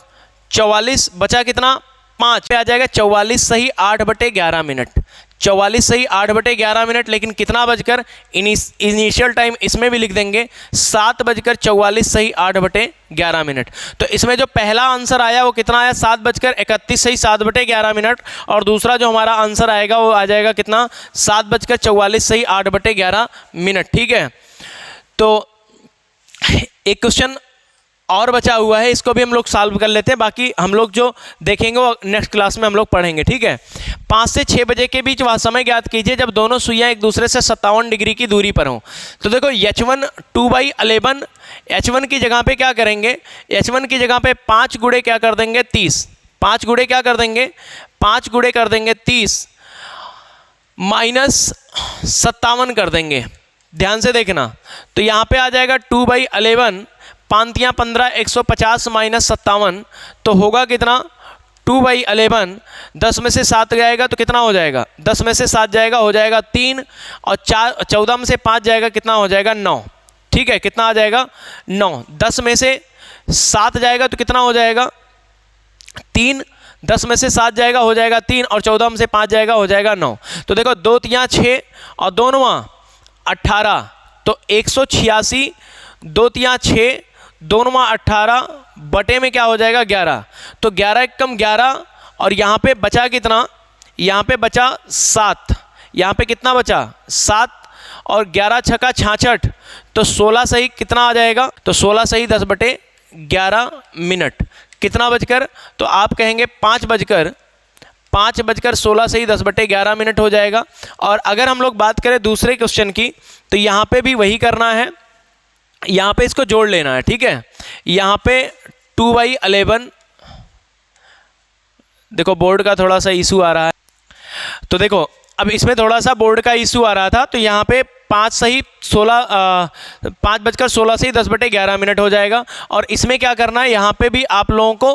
44 बचा कितना 5 पे आ जाएगा 44 सही 8 बटे 11 मिनट, 44 सही 8 बटे 11 मिनट। लेकिन कितना बजकर इनिशियल टाइम इसमें भी लिख देंगे 7 बजकर 44 सही 8 बटे 11 मिनट। तो इसमें जो पहला आंसर आया वो कितना आया 7 बजकर 31 सही 7 बटे 11 मिनट, और दूसरा जो हमारा आंसर आएगा वो आ जाएगा कितना 7 बजकर 44 सही 8 बटे 11 मिनट। ठीक है, तो एक क्वेश्चन और बचा हुआ है, इसको भी हम लोग सॉल्व कर लेते हैं, बाकी हम लोग जो देखेंगे वो नेक्स्ट क्लास में हम लोग पढ़ेंगे। ठीक है, 5 से 6 बजे के बीच वह समय ज्ञात कीजिए जब दोनों सुइयां एक दूसरे से 57 डिग्री की दूरी पर हों। तो देखो H1 2/11, H1 की जगह पे क्या करेंगे, H1 की जगह पे 5 गुणे क्या कर देंगे 30, 5 गुणे क्या कर देंगे 5 गुणे कर देंगे 30 माइनस 57 कर देंगे। ध्यान से देखना, तो यहाँ पे आ जाएगा 2/11, 5 या 15 150 माइनस 57, तो होगा कितना 2/11, 10 में से 7 जाएगा तो कितना हो जाएगा 10 में से 7 जाएगा हो जाएगा 3, और 14 में से 5 जाएगा कितना हो जाएगा 9। ठीक है, कितना आ जाएगा 9, 10 में से 7 जाएगा तो कितना हो जाएगा 3, 10 में से 7 जाएगा हो जाएगा 3, और 14 में से 5 जाएगा हो जाएगा 9। तो देखो 2 तियाँ 6 और 2 9 18, तो 186, 2 तियाँ 6 2 9 18 बटे में क्या हो जाएगा 11, तो 11 1 कम 11, और यहाँ पे बचा कितना, यहाँ पे बचा 7, यहाँ पे कितना बचा 7, और 11 छक्का 66, तो 16 सही कितना आ जाएगा, तो 16 सही 10 बटे 11 मिनट, कितना बजकर, तो आप कहेंगे 5 बजकर 16 सही 10 बटे 11 मिनट हो जाएगा। और अगर हम लोग बात करें दूसरे क्वेश्चन की तो यहाँ पे भी वही करना है, यहाँ पे इसको जोड़ लेना है। ठीक है, यहाँ पे 2/11 देखो बोर्ड का थोड़ा सा इशू आ रहा है, तो देखो अब इसमें थोड़ा सा बोर्ड का इशू आ रहा था, तो यहाँ पे 5:16 से ही 10/11 हो जाएगा। और इसमें क्या करना है, यहाँ पे भी आप लोगों को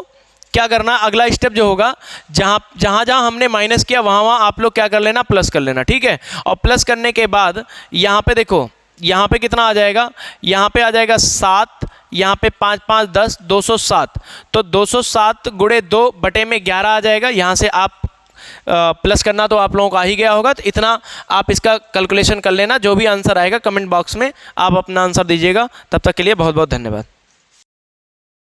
क्या करना, अगला स्टेप जो होगा, जहाँ हमने माइनस किया वहाँ आप लोग क्या कर लेना, प्लस कर लेना, ठीक है। और प्लस करने के बाद यहाँ पे देखो, यहाँ पे कितना आ जाएगा, यहाँ पे आ जाएगा 7, यहाँ पे 5 5 10 207, तो 207 गुणे 2/11 आ जाएगा। यहाँ से आप प्लस करना तो आप लोगों को आ ही गया होगा, तो इतना आप इसका कैलकुलेशन कर लेना। जो भी आंसर आएगा कमेंट बॉक्स में आप अपना आंसर दीजिएगा। तब तक के लिए बहुत बहुत धन्यवाद।